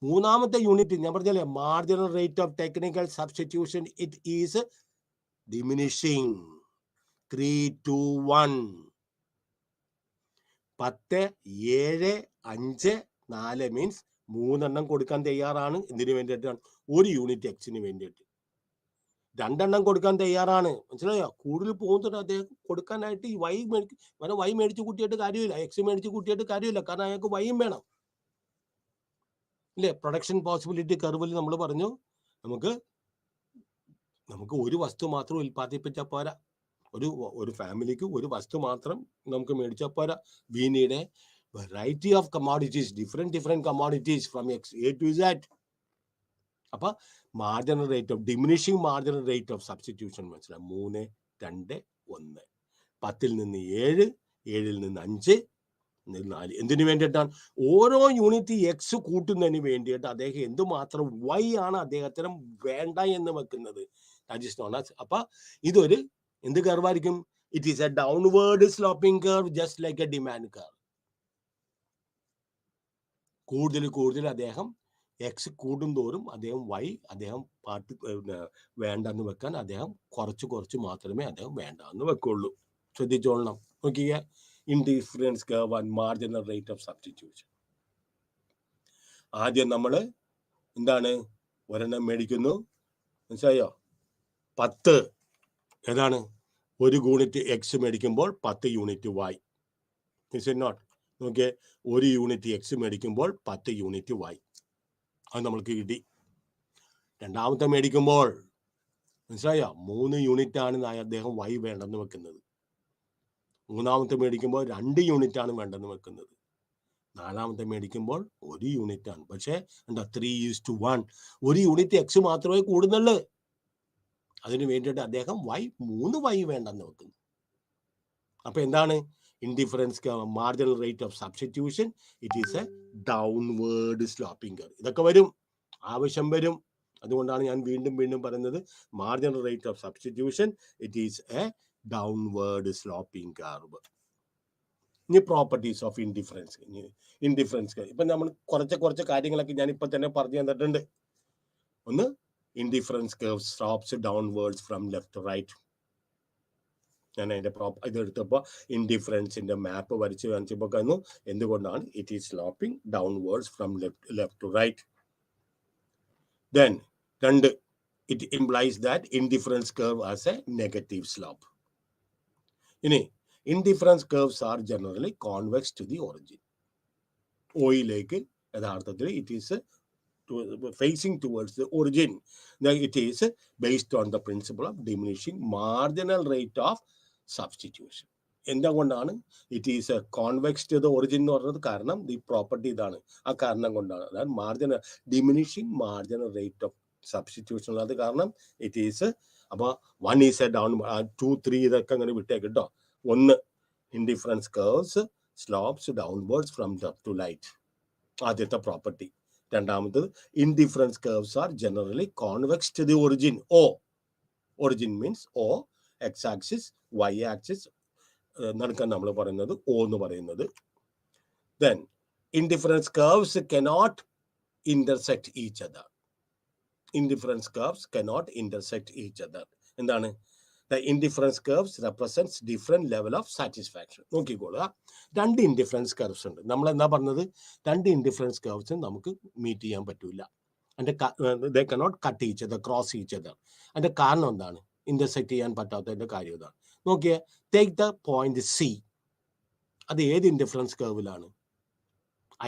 മൂന്നാമത്തെ യൂണിറ്റ് ഞാൻ പറഞ്ഞല്ലേ, marginal rate of technical substitution it is diminishing. 3:1. 10, 7, 5, 4 means 3 കൊടുക്കാൻ തയ്യാറാണ്. എന്തിനു വേണ്ടിയിട്ടാണ്? ഒരു യൂണിറ്റ് എക്സിന് വേണ്ടിയിട്ട്. 2 കൊടുക്കാൻ തയ്യാറാണ്. മനസ്സിലായോ? കൂടുതൽ പോകുന്നുണ്ട് അദ്ദേഹം കൊടുക്കാനായിട്ട്. ഈ വൈ മേടിച്ച് കൂട്ടിയിട്ട് കാര്യമില്ല, എക്സ് മേടിച്ച് കൂട്ടിയിട്ട് കാര്യമില്ല, കാരണം അയാൾക്ക് വൈയും വേണം ഇല്ലേ? പ്രൊഡക്ഷൻ പോസിബിലിറ്റി കർവിൽ നമ്മൾ പറഞ്ഞു നമുക്ക് ഒരു വസ്തു മാത്രം ഉൽപ്പാദിപ്പിച്ചാൽ പോരാ. ഒരു ഫാമിലിക്ക് ഒരു വസ്തു മാത്രം നമുക്ക് മേടിച്ചാൽ പോരാ. We need A variety of commodities, different commodities from A to Z. അപ്പൊ marginal rate of diminishing marginal rate of substitution മനസ്സിലാവും. 3, 2, 1. 10ൽ നിന്ന് 7, 7ൽ നിന്ന് 5, 4. എന്തിനു വേണ്ടിയിട്ടാണ്? ഓരോ യൂണിറ്റ് എക്സ് കൂട്ടുന്നതിന് വേണ്ടിയിട്ട് അദ്ദേഹം എന്തുമാത്രം വൈ ആണ് അദ്ദേഹത്തിന് വേണ്ട എന്ന് വെക്കുന്നത്. അപ്പൊ ഇതൊരു എന്ത് കർവായിരിക്കും? It is a downward sloping curve, just like a demand curve. കൂടുതൽ അദ്ദേഹം എക്സ് കൂടുന്തോറും അദ്ദേഹം വൈ വേണ്ടെന്ന് വെക്കാൻ അദ്ദേഹം കുറച്ച് മാത്രമേ അദ്ദേഹം വേണ്ട എന്ന് വെക്കുള്ളൂ. ശ്രദ്ധിച്ചോളണം. നോക്കിയ indifference curve and marginal rate of substitution. ആദ്യം നമ്മൾ എന്താണ് ഒരെണ്ണം മേടിക്കുന്നു, മനസ്സിലായോ? 10 ഏതാണ്? ഒരു യൂണിറ്റ് എക്സ് മേടിക്കുമ്പോൾ 10 unit Y. Is it not? നോക്കിയേ, ഒരു യൂണിറ്റ് എക്സ് മേടിക്കുമ്പോൾ 10 യൂണിറ്റ് വൈ. അത് നമ്മൾക്ക് കിട്ടി. രണ്ടാമത്തെ മേടിക്കുമ്പോൾ മനസ്സിലായോ 3 യൂണിറ്റാണ് അദ്ദേഹം വൈ വേണ്ടെന്ന് വെക്കുന്നത്. മൂന്നാമത്തെ മേടിക്കുമ്പോൾ 2 യൂണിറ്റാണ് വേണ്ടെന്ന് വെക്കുന്നത്. നാലാമത്തെ മേടിക്കുമ്പോൾ 1 യൂണിറ്റാണ്. പക്ഷേ എന്താ 3:1, 1 യൂണിറ്റ് എക്സ് മാത്രമേ കൂടുന്നുള്ളൂ. അതിന് വേണ്ടിയിട്ട് അദ്ദേഹം 3 വൈ വേണ്ടെന്ന് വെക്കുന്നു. അപ്പൊ എന്താണ് indifference curve, marginal rate of substitution, it is a downward sloping curve. ഇതൊക്കെ വരും, ആവശ്യം വരും. അതുകൊണ്ടാണ് ഞാൻ വീണ്ടും വീണ്ടും പറയുന്നത് marginal rate of substitution it is a downward sloping curve. ഇനി പ്രോപ്പർട്ടീസ് ഓഫ് ഇൻഡിഫറൻസ് കർവ്. ഇപ്പൊ നമ്മൾ കുറച്ച് കാര്യങ്ങളൊക്കെ ഞാൻ ഇപ്പൊ തന്നെ പറഞ്ഞു തന്നിട്ടുണ്ട്. ഒന്ന്, indifference curve slopes downwards from left to right. ഞാൻ അതിന്റെ ഇതെടുത്തപ്പോൾ ഇൻഡിഫറൻസിന്റെ മാപ്പ് വരച്ച് കാണിച്ചപ്പോൾ കാണുന്നു എന്തുകൊണ്ടാണ് it is sloping downwards from left to right. Then, it implies that indifference curve has a negative slope. Indifference curves are generally convex to the origin. ഓയിലേക്ക് യഥാർത്ഥത്തിൽ it is facing towards the origin. Now, it is based on the principle of diminishing marginal rate of substitution. എന്തുകൊണ്ടാണ് it is convex to the origin എന്ന് പറഞ്ഞത്? കാരണം ഈ property ഇതാണ്, ആ കാരണം കൊണ്ടാണ്. അതായത് marginal diminishing marginal rate of substitution ഉള്ളത് കാരണം ഇറ്റ് ഈസ്. അപ്പോൾ 1 ഈസ് എ ഡൗൺ, 2, 3 ഇതൊക്കെ അങ്ങനെ വിട്ടേക്ക് കേട്ടോ. 1, indifference curves slopes downwards from left to right, ആദ്യത്തെ പ്രോപ്പർട്ടി. രണ്ടാമത്തത്, indifference curves are generally convex to the origin. Origin means O, X axis, Y axis നടക്കാൻ നമ്മൾ പറയുന്നത് O എന്ന് പറയുന്നത്. Then indifference curves cannot intersect each other. Indifference curves cannot intersect each other. എന്താണ്? The indifference curves represents different level of satisfaction. നോക്കിക്കോളുക, 2 indifference curves ഉണ്ട്. നമ്മൾ എന്താ പറഞ്ഞത്? 2 ഇൻഡിഫറൻസ് കർവ്സ് നമുക്ക് മീറ്റ് ചെയ്യാൻ പറ്റൂല. they cannot cut each other, cross each other. അതിന്റെ കാരണം എന്താണ്? ഇന്റർസെക്ട് ചെയ്യാൻ പറ്റാത്തതിന്റെ കാര്യം ഇതാണ്. നോക്കിയേ, ടേക്ക് ദ പോയിന്റ് സി. അത് ഏത് ഇൻഡിഫറൻസ് കർവിലാണ്?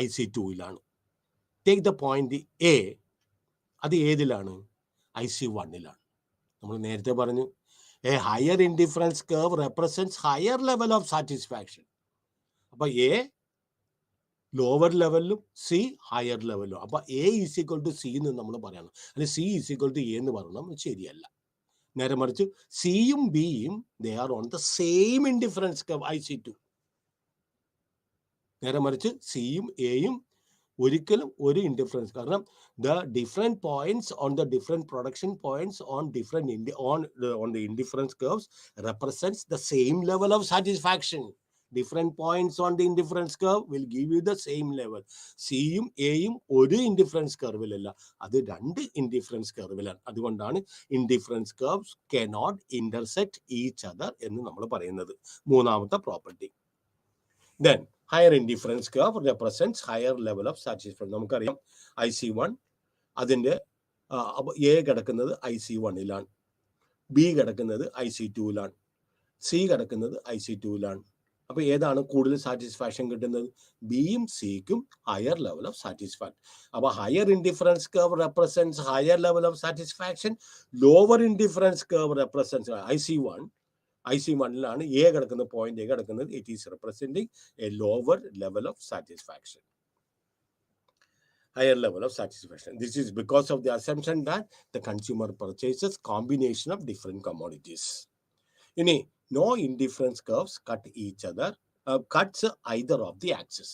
IC2ലാണ്. Take the point A. അത് ഏതിലാണ്? IC1ലാണ്. നമ്മൾ നേരത്തെ പറഞ്ഞു a higher indifference curve represents higher level of satisfaction. അപ്പൊ എ ലോവർ ലെവലിലും സി ഹയർ ലെവലിലും. അപ്പൊ A = C എന്ന് നമ്മൾ പറയണം, അല്ലെങ്കിൽ C = A എന്ന് പറയണം. ശരിയല്ല. നേരെ മറിച്ച് സിയും ബിയും they are on the same indifference curve IC2. നേരെ മറിച്ച് സിയും എയും ഒരിക്കലും ഒരു ഇൻഡിഫറൻസ്, കാരണം the different points on the different production points on different on the indifference curves represents the same level of satisfaction. Different points on the indifference curve will give you the same level. സിയും എയും ഒരു indifference കർവിലല്ല, അത് 2 indifference കർവിലാണ്. അതുകൊണ്ടാണ് indifference curves cannot intersect each other എന്ന് നമ്മൾ പറയുന്നത്. മൂന്നാമത്തെ property. Then higher indifference curve represents higher level of satisfaction. നമുക്കറിയാം IC1 അതിന്റെ A കിടക്കുന്നത് IC1ലാണ്, B കിടക്കുന്നത് IC2ലാണ്, C കിടക്കുന്നത് IC2ലാണ്. അപ്പൊ ഏതാണ് കൂടുതൽ സാറ്റിസ്ഫാക്ഷൻ കിട്ടുന്നത്? ബിയും സിക്കും ഹയർ ലെവൽ ഓഫ് സാറ്റിസ്ഫാക്ഷൻ. അപ്പൊ higher indifference curve represents higher level of satisfaction. Lower indifference curve represents IC1ലാണ് എ കിടക്കുന്ന പോയിന്റ് എ കിടക്കുന്നത്. It is representing a lower level of satisfaction, higher level of satisfaction. This is because of the assumption that the consumer purchases combination of different commodities. ഇനി no indifference curves cuts either of the axis.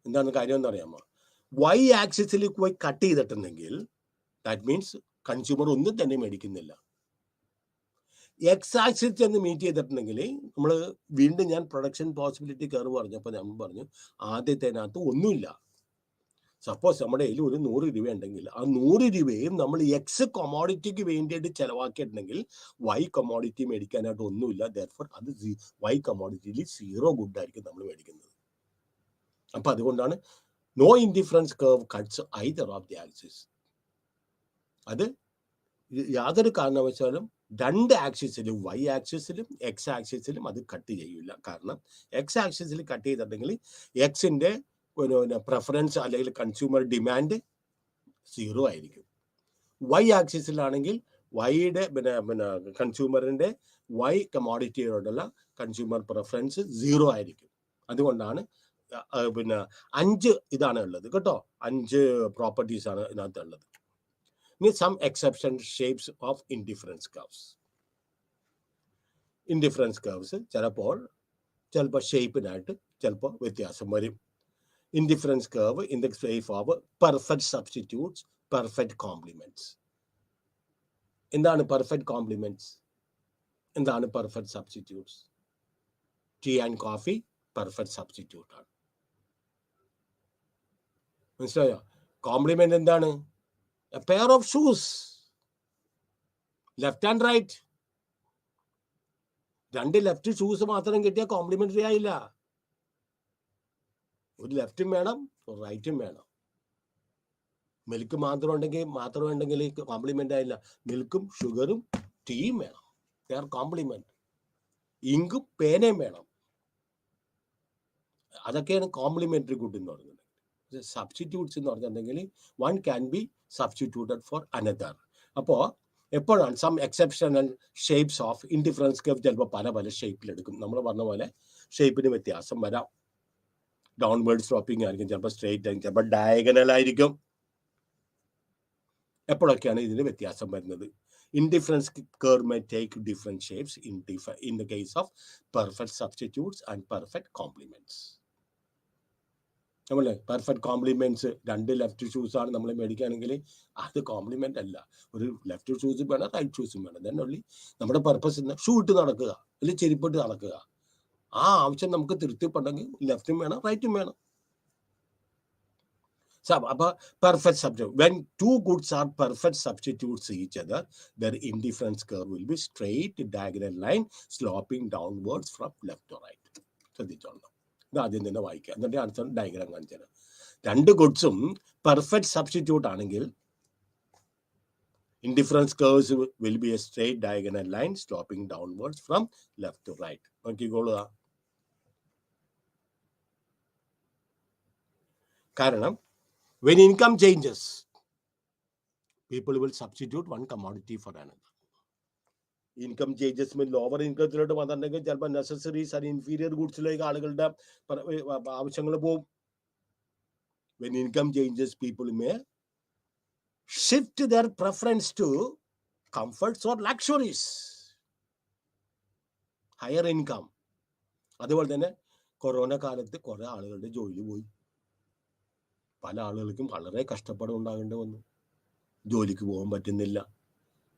എന്താണ് കാര്യം എന്ന് അറിയാമോ? Y ആക്സിസിൽ പോയി cut ചെയ്തിട്ടുണ്ടെങ്കിൽ that means consumer ഒന്നും തന്നെ മേടിക്കുന്നില്ല. എക്സ് ആക്സിസ് ചെന്ന് മീറ്റ് ചെയ്തിട്ടുണ്ടെങ്കിൽ നമ്മൾ വീണ്ടും ഞാൻ പ്രൊഡക്ഷൻ പോസിബിലിറ്റി കർവ് പറഞ്ഞപ്പോൾ ഞാൻ പറഞ്ഞു ആദ്യത്തേനകത്ത് ഒന്നുമില്ല. സപ്പോസ് നമ്മുടെ കയ്യിൽ ഒരു 100 രൂപ ഉണ്ടെങ്കിൽ ആ 100 രൂപയും നമ്മൾ എക്സ് കൊമോഡിറ്റിക്ക് വേണ്ടിയിട്ട് ചെലവാക്കിയിട്ടുണ്ടെങ്കിൽ വൈ കൊമോഡിറ്റി മേടിക്കാനായിട്ട് ഒന്നുമില്ല. ദെർഫോർ അത് വൈ കൊമോഡിറ്റിയിൽ 0 ഗുഡ് ആയിരിക്കും നമ്മൾ മേടിക്കുന്നത്. അപ്പൊ അതുകൊണ്ടാണ് no indifference curve cuts either of the axis. അത് യാതൊരു കാരണവശാലും 2 ആക്സിസിലും വൈ ആക്സിസിലും എക്സ് ആക്സിസിലും അത് കട്ട് ചെയ്യില്ല. കാരണം എക്സ് ആക്സിസിൽ കട്ട് ചെയ്തിട്ടുണ്ടെങ്കിൽ എക്സിന്റെ പ്രിഫറൻസ് അല്ലെങ്കിൽ കൺസ്യൂമർ ഡിമാൻഡ് 0 ആയിരിക്കും. വൈ ആക്സിസിലാണെങ്കിൽ വൈയുടെ കൺസ്യൂമറിൻ്റെ വൈ കമോഡിറ്റിയോടുള്ള കൺസ്യൂമർ പ്രിഫറൻസ് 0 ആയിരിക്കും. അതുകൊണ്ടാണ് 5 ഇതാണ് ഉള്ളത് കേട്ടോ. 5 പ്രോപ്പർട്ടീസ് ആണ് ഇതിനകത്ത് ഉള്ളത്. ഇനി some exception shapes of indifference curves. Indifference curves ചിലപ്പോൾ ഷേപ്പിനായിട്ട് ചിലപ്പോൾ വ്യത്യാസം വരും. Indifference curve in the shape of perfect substitutes, perfect complements. എന്താണ് പെർഫെക്റ്റ് കോംപ്ലിമെന്റ്സ്? എന്താണ് perfect substitutes? Tea and coffee perfect substitute ആണ്. മനസ്സിലായോ? കോംപ്ലിമെന്റ് എന്താണ്? A pair of shoes, left and right. 2 left shoes മാത്രം കിട്ടിയാൽ കോംപ്ലിമെന്ററി ആയില്ല. ഒരു ലെഫ്റ്റും വേണം, ഒരു റൈറ്റും വേണം. മിൽക്ക് മാത്രം ഉണ്ടെങ്കിൽ കോംപ്ലിമെന്റ് ആയില്ല. മിൽക്കും ഷുഗറും ടീയും വേണം. They are complement. ഇങ്കും പേനയും വേണം. അതൊക്കെയാണ് കോംപ്ലിമെന്ററി ഗുഡ് എന്ന് പറയുന്നത്. സബ്സ്റ്റിറ്റ്യൂട്ട്സ് എന്ന് പറഞ്ഞിട്ടുണ്ടെങ്കിൽ one can be substituted for another. അപ്പോൾ എപ്പോഴാണ് some exceptional shapes of indifference curve ചിലപ്പോൾ പല ഷേപ്പിലെടുക്കും. നമ്മൾ പറഞ്ഞ പോലെ ഷേപ്പിന് വ്യത്യാസം വരാം. ഡൗൺവേർഡ് സ്ലോപ്പിംഗ് ആയിരിക്കും, ചിലപ്പോൾ സ്ട്രെയിറ്റ് ആയിരിക്കും, ചിലപ്പോൾ ഡയഗണൽ ആയിരിക്കും. എപ്പോഴൊക്കെയാണ് ഇതിന് വ്യത്യാസം വരുന്നത്? Indifference curve may take different shapes in the case of perfect substitutes and perfect complements. നമ്മളെ പെർഫെക്റ്റ് കോംപ്ലിമെന്റ്സ് 2 ലെഫ്റ്റ് ഷൂസ് ആണ് നമ്മൾ മേടിക്കുകയാണെങ്കിൽ അത് കോംപ്ലിമെന്റ് അല്ല. ഒരു ലെഫ്റ്റ് ഷൂസും വേണം, റൈറ്റ് ഷൂസും വേണം. ദെൻ ഓൺലി നമ്മുടെ പർപ്പസ് എന്താ? ഷൂ ഇട്ട് നടക്കുക, അല്ലെങ്കിൽ ചെരുപ്പിട്ട് നടക്കുക. ആ ആവശ്യം നമുക്ക് തൃപ്തിപ്പെട്ടെങ്കിൽ ലെഫ്റ്റും വേണം, റൈറ്റും വേണം. Perfect substitute. When 2 goods are perfect substitutes each other, their indifference curve will be straight diagonal line sloping downwards from left to right. ശ്രദ്ധിച്ചോളൂ. ഇത് ആദ്യം തന്നെ വായിക്കാം, എന്നിട്ട് അടുത്ത ഡയഗ്രാം കാണിച്ചത്. 2 ഗുഡ്സും പെർഫെക്റ്റ് സബ്സ്റ്റിറ്റ്യൂട്ട് ആണെങ്കിൽ indifference curves will be a straight diagonal line sloping downwards from left to right. നോക്കിക്കോളുക. കാരണം when income changes, people will substitute one commodity for another. Income changes mean lower ഇൻകത്തിലോട്ട് വന്നിട്ടുണ്ടെങ്കിൽ ചിലപ്പോൾ necessaries and inferior ഗുഡ്സിലേക്ക് ആളുകളുടെ ആവശ്യങ്ങൾ പോകും. When income changes, people may shift their preference to comforts or luxuries. Higher income. അതുപോലെ തന്നെ corona കാലത്ത് കുറെ ആളുകളുടെ ജോലി പോയി. പല ആളുകൾക്കും വളരെ കഷ്ടപ്പാടും ഉണ്ടാകേണ്ടി വന്നു. ജോലിക്ക് പോകാൻ പറ്റുന്നില്ല,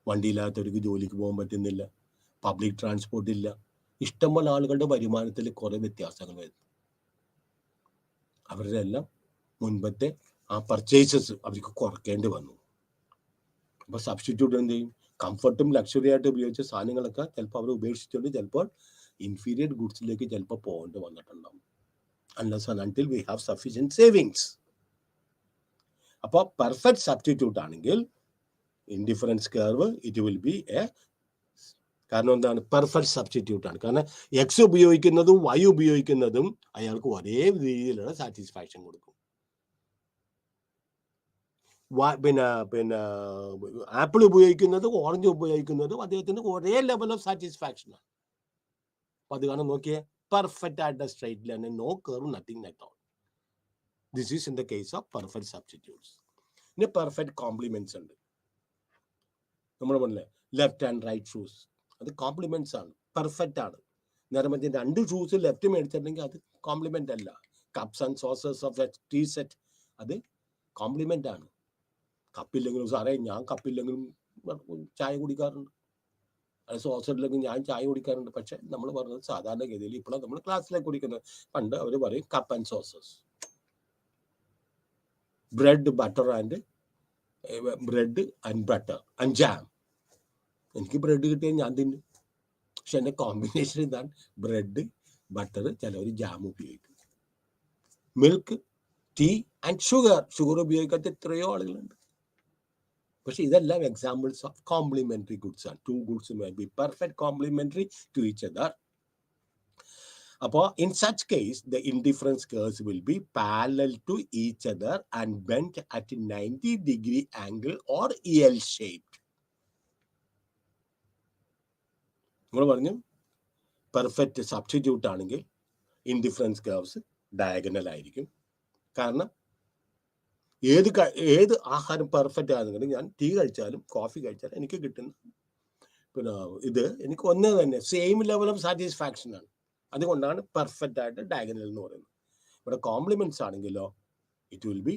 വണ്ടിയില്ലാത്തവർക്ക് ജോലിക്ക് പോകാൻ പറ്റുന്നില്ല, പബ്ലിക് ട്രാൻസ്പോർട്ട് ഇല്ല. ഇഷ്ടംപോലെ ആളുകളുടെ വരുമാനത്തിൽ കുറെ വ്യത്യാസങ്ങൾ വരുന്നു. അവരുടെ എല്ലാം മുൻപത്തെ ആ പർച്ചേസസ് അവർക്ക് കുറയ്ക്കേണ്ടി വന്നു. അപ്പോൾ സബ്സ്റ്റിറ്റ്യൂട്ട് എന്ത് ചെയ്യും? കംഫർട്ടും ലക്ഷറി ആയിട്ട് ഉപയോഗിച്ച സാധനങ്ങളൊക്കെ ചിലപ്പോൾ അവർ ഉപേക്ഷിച്ചുകൊണ്ട് ചിലപ്പോൾ ഇൻഫീരിയർ ഗുഡ്സിലേക്ക് ചിലപ്പോൾ പോകേണ്ടി വന്നിട്ടുണ്ടാവും. Unless and until we have sufficient savings. അപ്പോൾ പെർഫെക്റ്റ് സബ്സ്റ്റിറ്റ്യൂട്ട് ആണെങ്കിൽ indifference curve it will be കാരണം എന്താണ്? പെർഫെക്റ്റ് സബ്സ്റ്റിറ്റ്യൂട്ട് ആണ്. കാരണം എക്സ് ഉപയോഗിക്കുന്നതും വൈ ഉപയോഗിക്കുന്നതും അയാൾക്ക് ഒരേ രീതിയിലുള്ള സാറ്റിസ്ഫാക്ഷൻ കൊടുക്കും. പിന്നെ ആപ്പിൾ ഉപയോഗിക്കുന്നതും ഓറഞ്ച് ഉപയോഗിക്കുന്നതും അദ്ദേഹത്തിന് ഒരേ ലെവൽ ഓഫ് സാറ്റിസ്ഫാക്ഷൻ ആണ്. അപ്പൊ അത് കാരണം നോക്കിയേ, പെർഫെക്റ്റ് ആയിട്ട് straight line, no curve, nothing at all. This is in the case of perfect substitutes. ഇനി പെർഫെക്റ്റ് കോംപ്ലിമെന്റ്സ് ഉണ്ട്. നമ്മൾ പറഞ്ഞില്ലേ ലെഫ്റ്റ് ആൻഡ് റൈറ്റ് ഷൂസ്, അത് കോംപ്ലിമെന്റ്സ് ആണ്, പെർഫെക്റ്റ് ആണ്. നേരെ മറ്റേ 2 ഷൂസ് ലെഫ്റ്റ് മേടിച്ചിട്ടുണ്ടെങ്കിൽ അത് കോംപ്ലിമെന്റ് അല്ല. Cups and saucers of a tea set അത് കോംപ്ലിമെന്റ് ആണ്. കപ്പില്ലെങ്കിലും സാറേ ഞാൻ കപ്പില്ലെങ്കിലും ചായ കുടിക്കാറുണ്ട്, അത് സോസ് ഇല്ലെങ്കിൽ ഞാൻ ചായ കുടിക്കാറുണ്ട്. പക്ഷെ നമ്മൾ പറഞ്ഞത് സാധാരണഗതിയിൽ ഇപ്പോഴാണ് നമ്മൾ ക്ലാസ്സിലേക്ക് കുടിക്കുന്നത്. പണ്ട് അവർ പറയും cup and saucers, bread butter and butter and jam. എനിക്ക് ബ്രെഡ് കിട്ടിയാൽ ഞാൻ തിന്നും, പക്ഷെ എൻ്റെ കോമ്പിനേഷൻ ഇതാണ് ബ്രെഡ് ബട്ടർ, ചിലവർ ജാം ഉപയോഗിക്കും. മിൽക്ക്, ടീ ആൻഡ് ഷുഗർ ഉപയോഗിക്കാത്ത എത്രയോ ആളുകളുണ്ട്. പക്ഷെ ഇതെല്ലാം എക്സാമ്പിൾസ് ഓഫ് കോംപ്ലിമെന്ററി ഗുഡ്സ് ആണ്. 2 goods may be perfect complementary to each other. Appo, in such case, the indifference curves will be parallel to each other and bent at a 90-degree angle or L-shaped. Perfect substitute ആണെങ്കിൽ indifference curves diagonal ആയിരിക്കും. കാരണം ഏത് ആഹാരം perfect ആണെങ്കിലും ഞാൻ tea കഴിച്ചാലും coffee കഴിച്ചാലും എനിക്ക് കിട്ടുന്ന പിന്നെ ഇത് എനിക്ക് ഒന്നേ തന്നെ സെയിം ലെവൽ ഓഫ് സാറ്റിസ്ഫാക്ഷൻ ആണ്. അതുകൊണ്ടാണ് പെർഫെക്റ്റ് ആയിട്ട് ഡയഗണൽ എന്ന് പറയുന്നത്. ഇവിടെ കോംപ്ലിമെന്റ്സ് ആണെങ്കിലോ it will be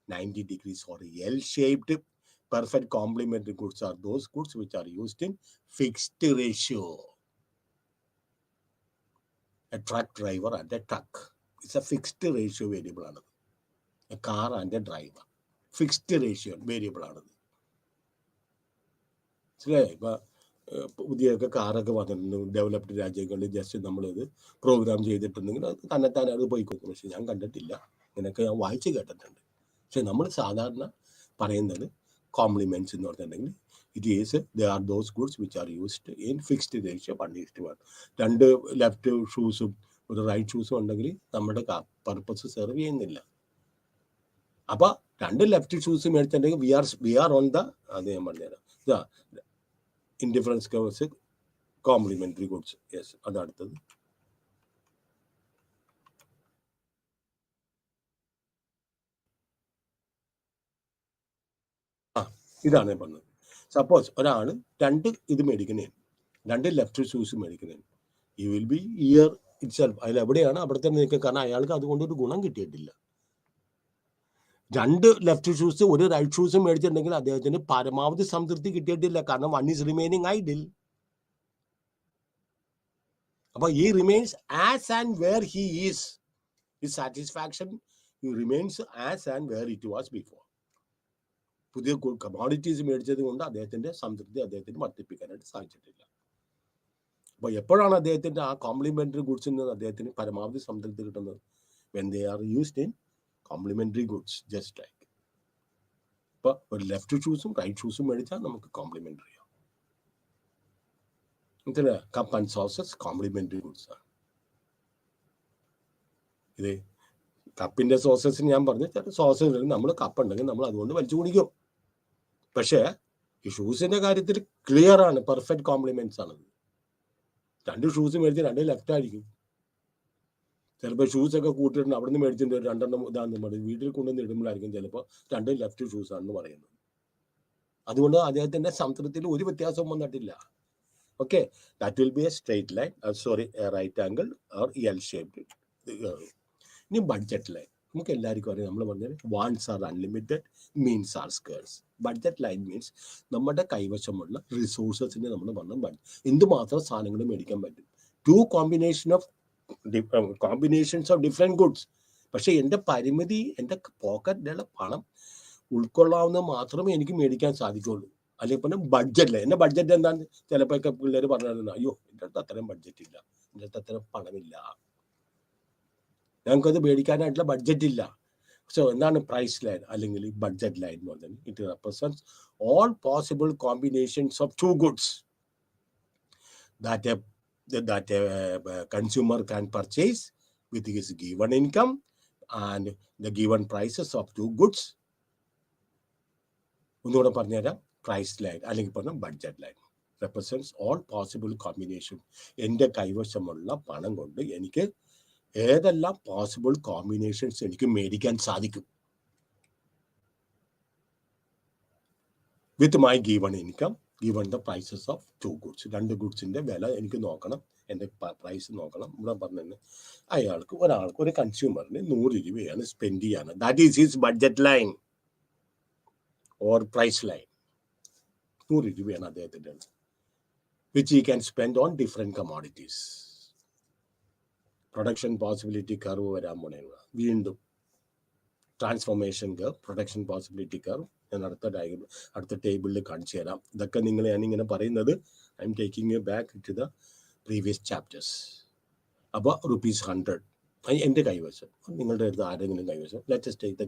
90 degrees or L-shaped. Perfect complementary goods are those goods which are used in fixed ratio. A truck driver and a truck. It's a fixed ratio variable ആണ്. A car and a driver. Fixed ratio variable ആണ്. മനസ്സിലായി? ഇപ്പൊ പുതിയൊക്കെ കാറൊക്കെ വന്നിട്ടുണ്ട് developed രാജ്യങ്ങളിൽ. Just നമ്മളിത് programme ചെയ്തിട്ടുണ്ടെങ്കിൽ അത് തന്നെത്താൻ അത് പോയിക്കോക്കും. പക്ഷെ ഞാൻ കണ്ടിട്ടില്ല, ഇങ്ങനെയൊക്കെ ഞാൻ വായിച്ച് കേട്ടിട്ടുണ്ട്. പക്ഷെ നമ്മൾ സാധാരണ പറയുന്നത് കോംപ്ലിമെന്റ്സ് എന്ന് പറഞ്ഞിട്ടുണ്ടെങ്കിൽ it is they are those goods which are used in fixed ratio 1:1. 2 left ഷൂസും ഒരു റൈറ്റ് ഷൂസും ഉണ്ടെങ്കിൽ നമ്മുടെ പർപ്പസ് സെർവ് ചെയ്യുന്നില്ല. അപ്പൊ 2 ലെഫ്റ്റ് ഷൂസ് മേടിച്ചിട്ടുണ്ടെങ്കിൽ വി ആർ ഓൺ ദ അത് ഞാൻ പറഞ്ഞുതരാം indifference curves complementary goods. Yes, അത് അടുത്തത്. ഇതാണ് ഞാൻ പറഞ്ഞത്. സപ്പോസ് ഒരാൾ 2 ഇത് മേടിക്കണേ, 2 ലെഫ്റ്റ് ഷൂസ് മേടിക്കണേ, you will be ear itself. അതിൽ എവിടെയാണ് അവിടെ തന്നെ നിൽക്കുക. കാരണം അയാൾക്ക് അതുകൊണ്ടൊരു ഗുണം കിട്ടിയിട്ടില്ല. 2 ലെഫ്റ്റ് ഷൂസ് ഒരു റൈറ്റ് ഷൂസ് മേടിച്ചിട്ടുണ്ടെങ്കിൽ അദ്ദേഹത്തിന് പരമാവധി സംതൃപ്തി കിട്ടിയിട്ടില്ല. കാരണം 1 ഈസ് റിമൈനിങ് ഐഡിൽ. അപ്പൊ he remains as and where he is. His satisfaction remains as and where it was before. പുതിയ കമോഡിറ്റീസ് മേടിച്ചത് കൊണ്ട് അദ്ദേഹത്തിന്റെ സംതൃപ്തി അദ്ദേഹത്തിന് വർദ്ധിപ്പിക്കാനായിട്ട് സാധിച്ചിട്ടില്ല. അപ്പൊ എപ്പോഴാണ് അദ്ദേഹത്തിന്റെ ആ കോംപ്ലിമെന്ററി ഗുഡ്സിൽ നിന്ന് അദ്ദേഹത്തിന് പരമാവധി സംതൃപ്തി കിട്ടുന്നത്? when they are used in complementary goods. Just like ഇപ്പൊ ഒരു ലെഫ്റ്റ് ഷൂസും റൈറ്റ് ഷൂസും മേടിച്ചാൽ നമുക്ക് കോംപ്ലിമെന്ററി ആവും. കപ്പ് ആൻഡ് സോസസ് കോംപ്ലിമെന്ററി ഗുഡ്സ് ആണ്. ഇത് കപ്പിന്റെ സോസസിന് ഞാൻ പറഞ്ഞു, സോസസ് നമ്മൾ കപ്പ് ഉണ്ടെങ്കിൽ നമ്മൾ അതുകൊണ്ട് വലിച്ചു കുടിക്കും. പക്ഷേ ഈ ഷൂസിന്റെ കാര്യത്തിൽ ക്ലിയർ ആണ്, പെർഫെക്റ്റ് കോംപ്ലിമെന്റ്സ് ആണ്. 2 ഷൂസ് മേടിച്ച് 2 ലെഫ്റ്റ് ആയിരിക്കും. ചിലപ്പോൾ ഷൂസ് ഒക്കെ കൂട്ടിയിട്ടുണ്ട്, അവിടെ നിന്ന് മേടിച്ചിട്ട് 2 ഇതാണെന്ന് പറയും, വീട്ടിൽ കൊണ്ടുവന്ന് ഇടുമ്പോഴായിരിക്കും ചിലപ്പോൾ 2 ലെഫ്റ്റ് ഷൂസ് ആണെന്ന് പറയുന്നത്. അതുകൊണ്ട് അദ്ദേഹത്തിന്റെ സംതൃപ്തിയിൽ ഒരു വ്യത്യാസവും വന്നിട്ടില്ല. Okay, that will be a straight line, sorry right angle or L shaped. ഇനി ബഡ്ജറ്റ് ലൈൻ നമുക്ക് എല്ലാവർക്കും അറിയാം. നമ്മൾ പറഞ്ഞാൽ wants are unlimited, means are scarce. Budget line means നമ്മുടെ കൈവശമുള്ള റിസോഴ്സസിനെ നമ്മൾ പറഞ്ഞ എന്തുമാത്രം സാധനങ്ങൾ മേടിക്കാൻ പറ്റും. 2 കോമ്പിനേഷൻസ് ഓഫ് ഡിഫറെന്റ് ഗുഡ്സ്. പക്ഷെ എൻ്റെ പരിമിതി, എൻ്റെ പോക്കറ്റിലുള്ള പണം ഉൾക്കൊള്ളാവുന്ന മാത്രമേ എനിക്ക് മേടിക്കാൻ സാധിക്കുള്ളൂ. അല്ലെങ്കിൽ പിന്നെ ബഡ്ജറ്റ് ലൈൻ. എൻ്റെ ബഡ്ജറ്റ് എന്താണ്? ചിലപ്പോഴൊക്കെ പിള്ളേർ പറഞ്ഞിരുന്നു, അയ്യോ എൻ്റെ അടുത്ത് അത്രയും ബഡ്ജറ്റ് ഇല്ല, എൻ്റെ അടുത്ത് അത്രയും പണമില്ല, ഞങ്ങൾക്കത് മേടിക്കാനായിട്ടുള്ള ബഡ്ജറ്റ് ഇല്ല. സോ എന്താണ് പ്രൈസ് ലൈൻ അല്ലെങ്കിൽ ബഡ്ജറ്റ് ലൈൻ എന്ന് പറഞ്ഞാൽ? It represents all possible combinations of 2 goods that a consumer can purchase with his given income and the given prices of 2 goods. ഒന്നുകൂടെ പറഞ്ഞുതരാം. പ്രൈസ് ലൈൻ അല്ലെങ്കിൽ പറഞ്ഞ budget line represents all possible combination. എൻ്റെ കൈവശമുള്ള പണം കൊണ്ട് എനിക്ക് ഏതെല്ലാം പോസിബിൾ കോമ്പിനേഷൻസ് എനിക്ക് മേടിക്കാൻ സാധിക്കും. With my given income, given the prices of 2 goods. 2 ഗുഡ്സിന്റെ വില എനിക്ക് നോക്കണം, എൻ്റെ പ്രൈസ് നോക്കണം. ഇവിടെ പറഞ്ഞു ഒരാൾക്ക് ഒരു കൺസ്യൂമറിന് 100 രൂപയാണ് സ്പെൻഡ് ചെയ്യാണ്. That is his budget line or price line. 100 രൂപയാണ് അദ്ദേഹത്തിൻ്റെ, which he can spend on different commodities. Production possibility curve വരാൻ പോണേന്ന്. വീണ്ടും transformation curve, production possibility curve ഞാൻ അടുത്ത ടേബിളിൽ കാണിച്ചു തരാം. ഇതൊക്കെ ഞാനിങ്ങനെ പറയുന്നത് I'm taking you back to the previous chapters. അപ്പോൾ ₹100 എൻ്റെ കൈവശം, നിങ്ങളുടെ അടുത്ത് ആരെങ്കിലും കൈവശം, let's take the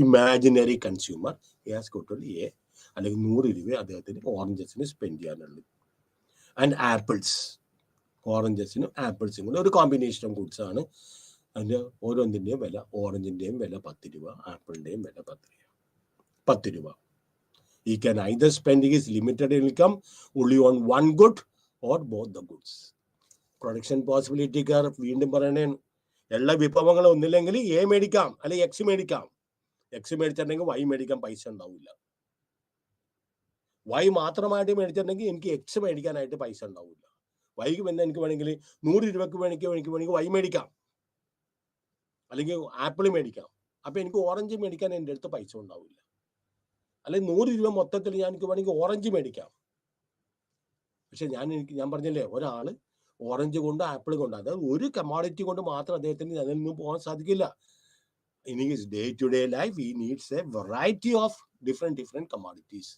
imaginary consumer has got a അല്ലെങ്കിൽ 100 രൂപ അദ്ദേഹത്തിന് ഓറഞ്ചസിന് സ്പെൻഡ് ചെയ്യാനുള്ളത്. ആൻഡ് ആപ്പിൾസ്, ഓറഞ്ചസിനും ആപ്പിൾസും കൂടെ ഒരു കോമ്പിനേഷൻ ഓഫ് ഗുഡ്സ് ആണ്. അതിൻ്റെ ഓരോന്നിൻ്റെയും വില, ഓറഞ്ചിൻ്റെയും വില 10 രൂപ, ആപ്പിളിൻ്റെയും വില 10 രൂപ. He can either spend his limited income only on one good or both the goods. Production പോസിബിലിറ്റിക്കാർ വീണ്ടും പറയണേ, എല്ലാ വിഭവങ്ങളും ഒന്നില്ലെങ്കിൽ എ മേടിക്കാം അല്ലെങ്കിൽ എക്സ് മേടിക്കാം. എക്സ് മേടിച്ചിട്ടുണ്ടെങ്കിൽ വൈ മേടിക്കാൻ പൈസ ഉണ്ടാവില്ല. വൈ മാത്രമായിട്ട് മേടിച്ചിട്ടുണ്ടെങ്കിൽ എനിക്ക് എക്സ് മേടിക്കാനായിട്ട് പൈസ ഉണ്ടാവില്ല. വൈക്ക് പിന്നെ എനിക്ക് വേണമെങ്കിൽ 100 രൂപയ്ക്ക് വേണമെങ്കിൽ വൈ മേടിക്കാം, അല്ലെങ്കിൽ ആപ്പിൾ മേടിക്കാം. അപ്പൊ എനിക്ക് ഓറഞ്ച് മേടിക്കാൻ എൻ്റെ അടുത്ത് പൈസ ഉണ്ടാവില്ല. അല്ലെങ്കിൽ 100 രൂപ മൊത്തത്തിൽ എനിക്ക് വേണമെങ്കിൽ ഓറഞ്ച് മേടിക്കാം. പക്ഷെ ഞാൻ പറഞ്ഞില്ലേ, ഒരാള് ഓറഞ്ച് കൊണ്ട് ആപ്പിൾ കൊണ്ട്, അതായത് ഒരു കമോഡിറ്റി കൊണ്ട് മാത്രം അദ്ദേഹത്തിന് അതിൽ നിന്നും പോകാൻ സാധിക്കില്ല. In his day to day life he needs a variety of different commodities,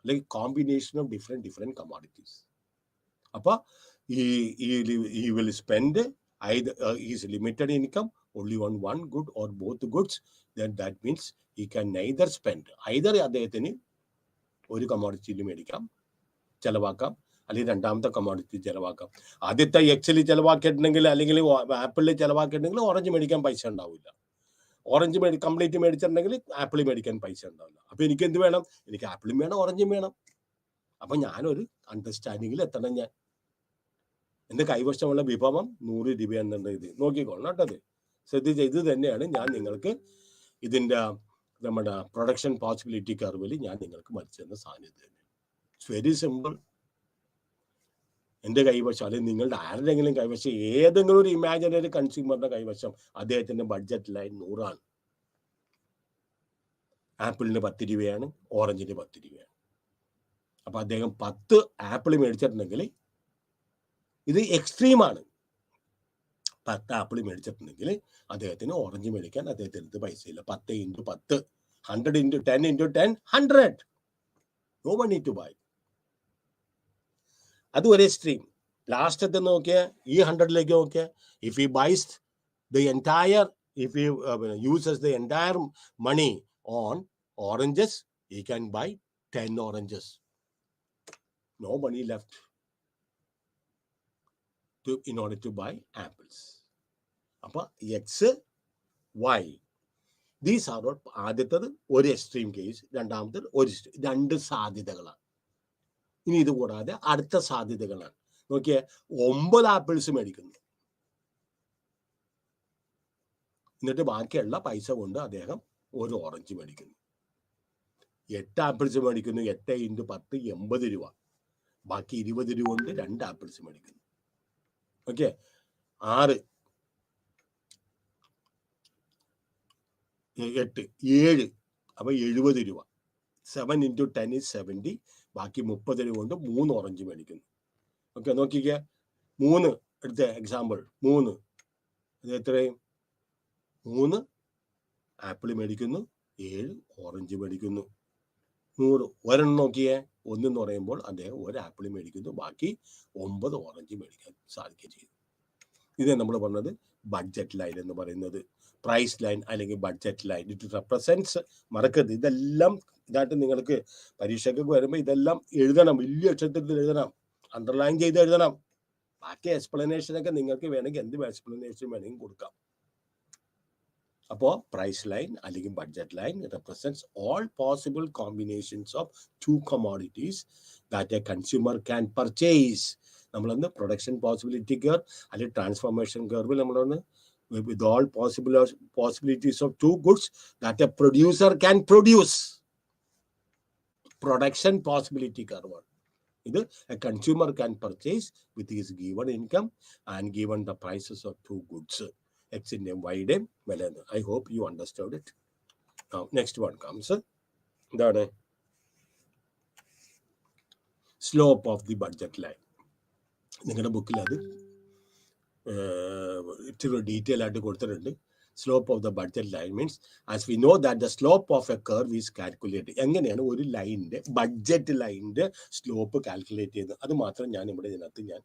അല്ലെങ്കിൽ കോമ്പിനേഷൻ ഓഫ് ഡിഫറെന്റ് കമോഡിറ്റീസ്. അപ്പൊ he will spend either his limited income only on one good or both goods. Then that means he can neither spend, either അദ്ദേഹത്തിന് ഒരു കമോഡിറ്റിയിൽ മേടിക്കാം, ചെലവാക്കാം, അല്ലെങ്കിൽ രണ്ടാമത്തെ commodity ചെലവാക്കാം. ആദ്യത്തെ എക്സിൽ ചെലവാക്കിയിട്ടുണ്ടെങ്കിൽ അല്ലെങ്കിൽ ആപ്പിളിൽ ചെലവാക്കിയിട്ടുണ്ടെങ്കിൽ ഓറഞ്ച് മേടിക്കാൻ പൈസ ഉണ്ടാവില്ല. ഓറഞ്ച് കംപ്ലീറ്റ് മേടിച്ചിട്ടുണ്ടെങ്കിൽ ആപ്പിൾ മേടിക്കാൻ പൈസ ഉണ്ടാവില്ല. അപ്പൊ എനിക്ക് എന്ത് വേണം? എനിക്ക് ആപ്പിളും വേണം, ഓറഞ്ചും വേണം. അപ്പൊ ഞാനൊരു അണ്ടർസ്റ്റാൻഡിങ്ങിൽ എത്തണം. ഞാൻ എൻ്റെ കൈവശമുള്ള വിഭവം 100 രൂപ എന്നുണ്ട്. ഇത് നോക്കിക്കോളണം കേട്ടത്, ശ്രദ്ധിച്ച. ഇത് തന്നെയാണ് ഞാൻ നിങ്ങൾക്ക് ഇതിൻ്റെ നമ്മുടെ പ്രൊഡക്ഷൻ പോസിബിലിറ്റി കർവിൽ ഞാൻ നിങ്ങൾക്ക് വരച്ചു തന്ന സാന്നിധ്യം തന്നെ. It's very simple. എൻ്റെ കൈവശം അല്ലെങ്കിൽ നിങ്ങളുടെ ആരുടെയെങ്കിലും കൈവശം, ഏതെങ്കിലും ഒരു ഇമാജിനറി കൺസ്യൂമറിന്റെ കൈവശം അദ്ദേഹത്തിന്റെ ബഡ്ജറ്റ് ലൈൻ 100 ആപ്പിളിന് 10 രൂപയാണ്, ഓറഞ്ചിന് 10 രൂപയാണ്. അപ്പൊ അദ്ദേഹം 10 ആപ്പിൾ മേടിച്ചിട്ടുണ്ടെങ്കിൽ ഇത് എക്സ്ട്രീമാണ്. 10 ആപ്പിൾ മേടിച്ചിട്ടുണ്ടെങ്കിൽ അദ്ദേഹത്തിന് ഓറഞ്ച് മേടിക്കാൻ അദ്ദേഹത്തിന് പൈസ ഇല്ല. 10 × 10, 100 × 10 × 10, 100. No one need to buy. അത് ഒരു എക്സ്ട്രീം. ലാസ്റ്റത്തെ നോക്കിയാൽ ഈ 100ലേക്ക് നോക്കിയാൽ, if he buys the entire, if he uses the entire money on oranges, he can buy 10 oranges. No money left in order to buy apples. അപ്പൊ X, Y, these are not. ആദ്യത്തത് ഒരു extreme case, രണ്ടാമത്തത് ഒരു രണ്ട് സാധ്യതകളാണ്. ഇനി ഇത് കൂടാതെ അടുത്ത സാധ്യതകളാണ്. നോക്കിയേ, 9 ആപ്പിൾസ് മേടിക്കുന്നു, എന്നിട്ട് ബാക്കിയുള്ള പൈസ കൊണ്ട് അദ്ദേഹം ഒരു ഓറഞ്ച് മേടിക്കുന്നു. 8 ആപ്പിൾസ് മേടിക്കുന്നു, 8 × 10, 80 രൂപ. ബാക്കി 20 രൂപ കൊണ്ട് 2 ആപ്പിൾസ് മേടിക്കുന്നു. ഓക്കെ, 6, 8, 7, അപ്പൊ 70 രൂപ. 7 × 10 is 70. ബാക്കി 30 രൂപ കൊണ്ട് 3 ഓറഞ്ച് മേടിക്കുന്നു. ഓക്കെ, നോക്കിക്കേ, 3 എടുത്ത എക്സാമ്പിൾ, 3 അത് എത്രയും 3 ആപ്പിൾ മേടിക്കുന്നു, 7 ഓറഞ്ച് മേടിക്കുന്നു. 100 ഒരെണ്ണം നോക്കിയേ, 1 എന്ന് പറയുമ്പോൾ അദ്ദേഹം 1 ആപ്പിൾ മേടിക്കുന്നു, ബാക്കി 9 ഓറഞ്ച് മേടിക്കാൻ സാധിക്കുകയും ചെയ്തു. ഇത് നമ്മൾ പറഞ്ഞത് ബഡ്ജറ്റ് ലൈൻ എന്ന് പറയുന്നത്. പ്രൈസ് ലൈൻ അല്ലെങ്കിൽ ബഡ്ജറ്റ് ലൈൻ, ഇറ്റ് റെപ്രസെന്റ്സ്, മറക്കരുത്, ഇതെല്ലാം ഇതായിട്ട് നിങ്ങൾക്ക് പരീക്ഷയ്ക്ക് വരുമ്പോൾ ഇതെല്ലാം എഴുതണം, വലിയ അക്ഷരത്തിൽ എഴുതണം, അണ്ടർലൈൻ ചെയ്ത് എഴുതണം. ബാക്കി എക്സ്പ്ലനേഷനൊക്കെ നിങ്ങൾക്ക് വേണമെങ്കിൽ എന്ത് എക്സ്പ്ലനേഷൻ വേണമെങ്കിൽ കൊടുക്കാം. അപ്പോൾ പ്രൈസ് ലൈൻ അല്ലെങ്കിൽ budget line represents all possible combinations of 2 commodities that a consumer can purchase. നമ്മളൊന്ന് പ്രൊഡക്ഷൻ പോസിബിലിറ്റി കർവ് അല്ലെങ്കിൽ ട്രാൻസ്ഫോർമേഷൻ കർവിൽ നമ്മളൊന്ന് with all possibilities of 2 goods that a producer can produce. Production possibility curve. ഇത് a consumer can purchase with his given income and given the prices of 2 goods. X in them, Y them. Well, I hope you understood it. Now, next one comes the slope of the budget line. നിങ്ങളുടെ ബുക്കിൽ അത് ഇച്ചിരി detail ആയിട്ട് കൊടുത്തിട്ടുണ്ട്. Slope of the budget line means, as we know that the slope of A curve is calculate. എങ്ങനെയാണ് ഒരു ലൈനിന്റെ budget ലൈനിന്റെ സ്ലോപ്പ് കാൽക്കുലേറ്റ് ചെയ്യുന്നത്, അത് മാത്രം ഞാൻ ഇവിടെ ഇതിനകത്ത് ഞാൻ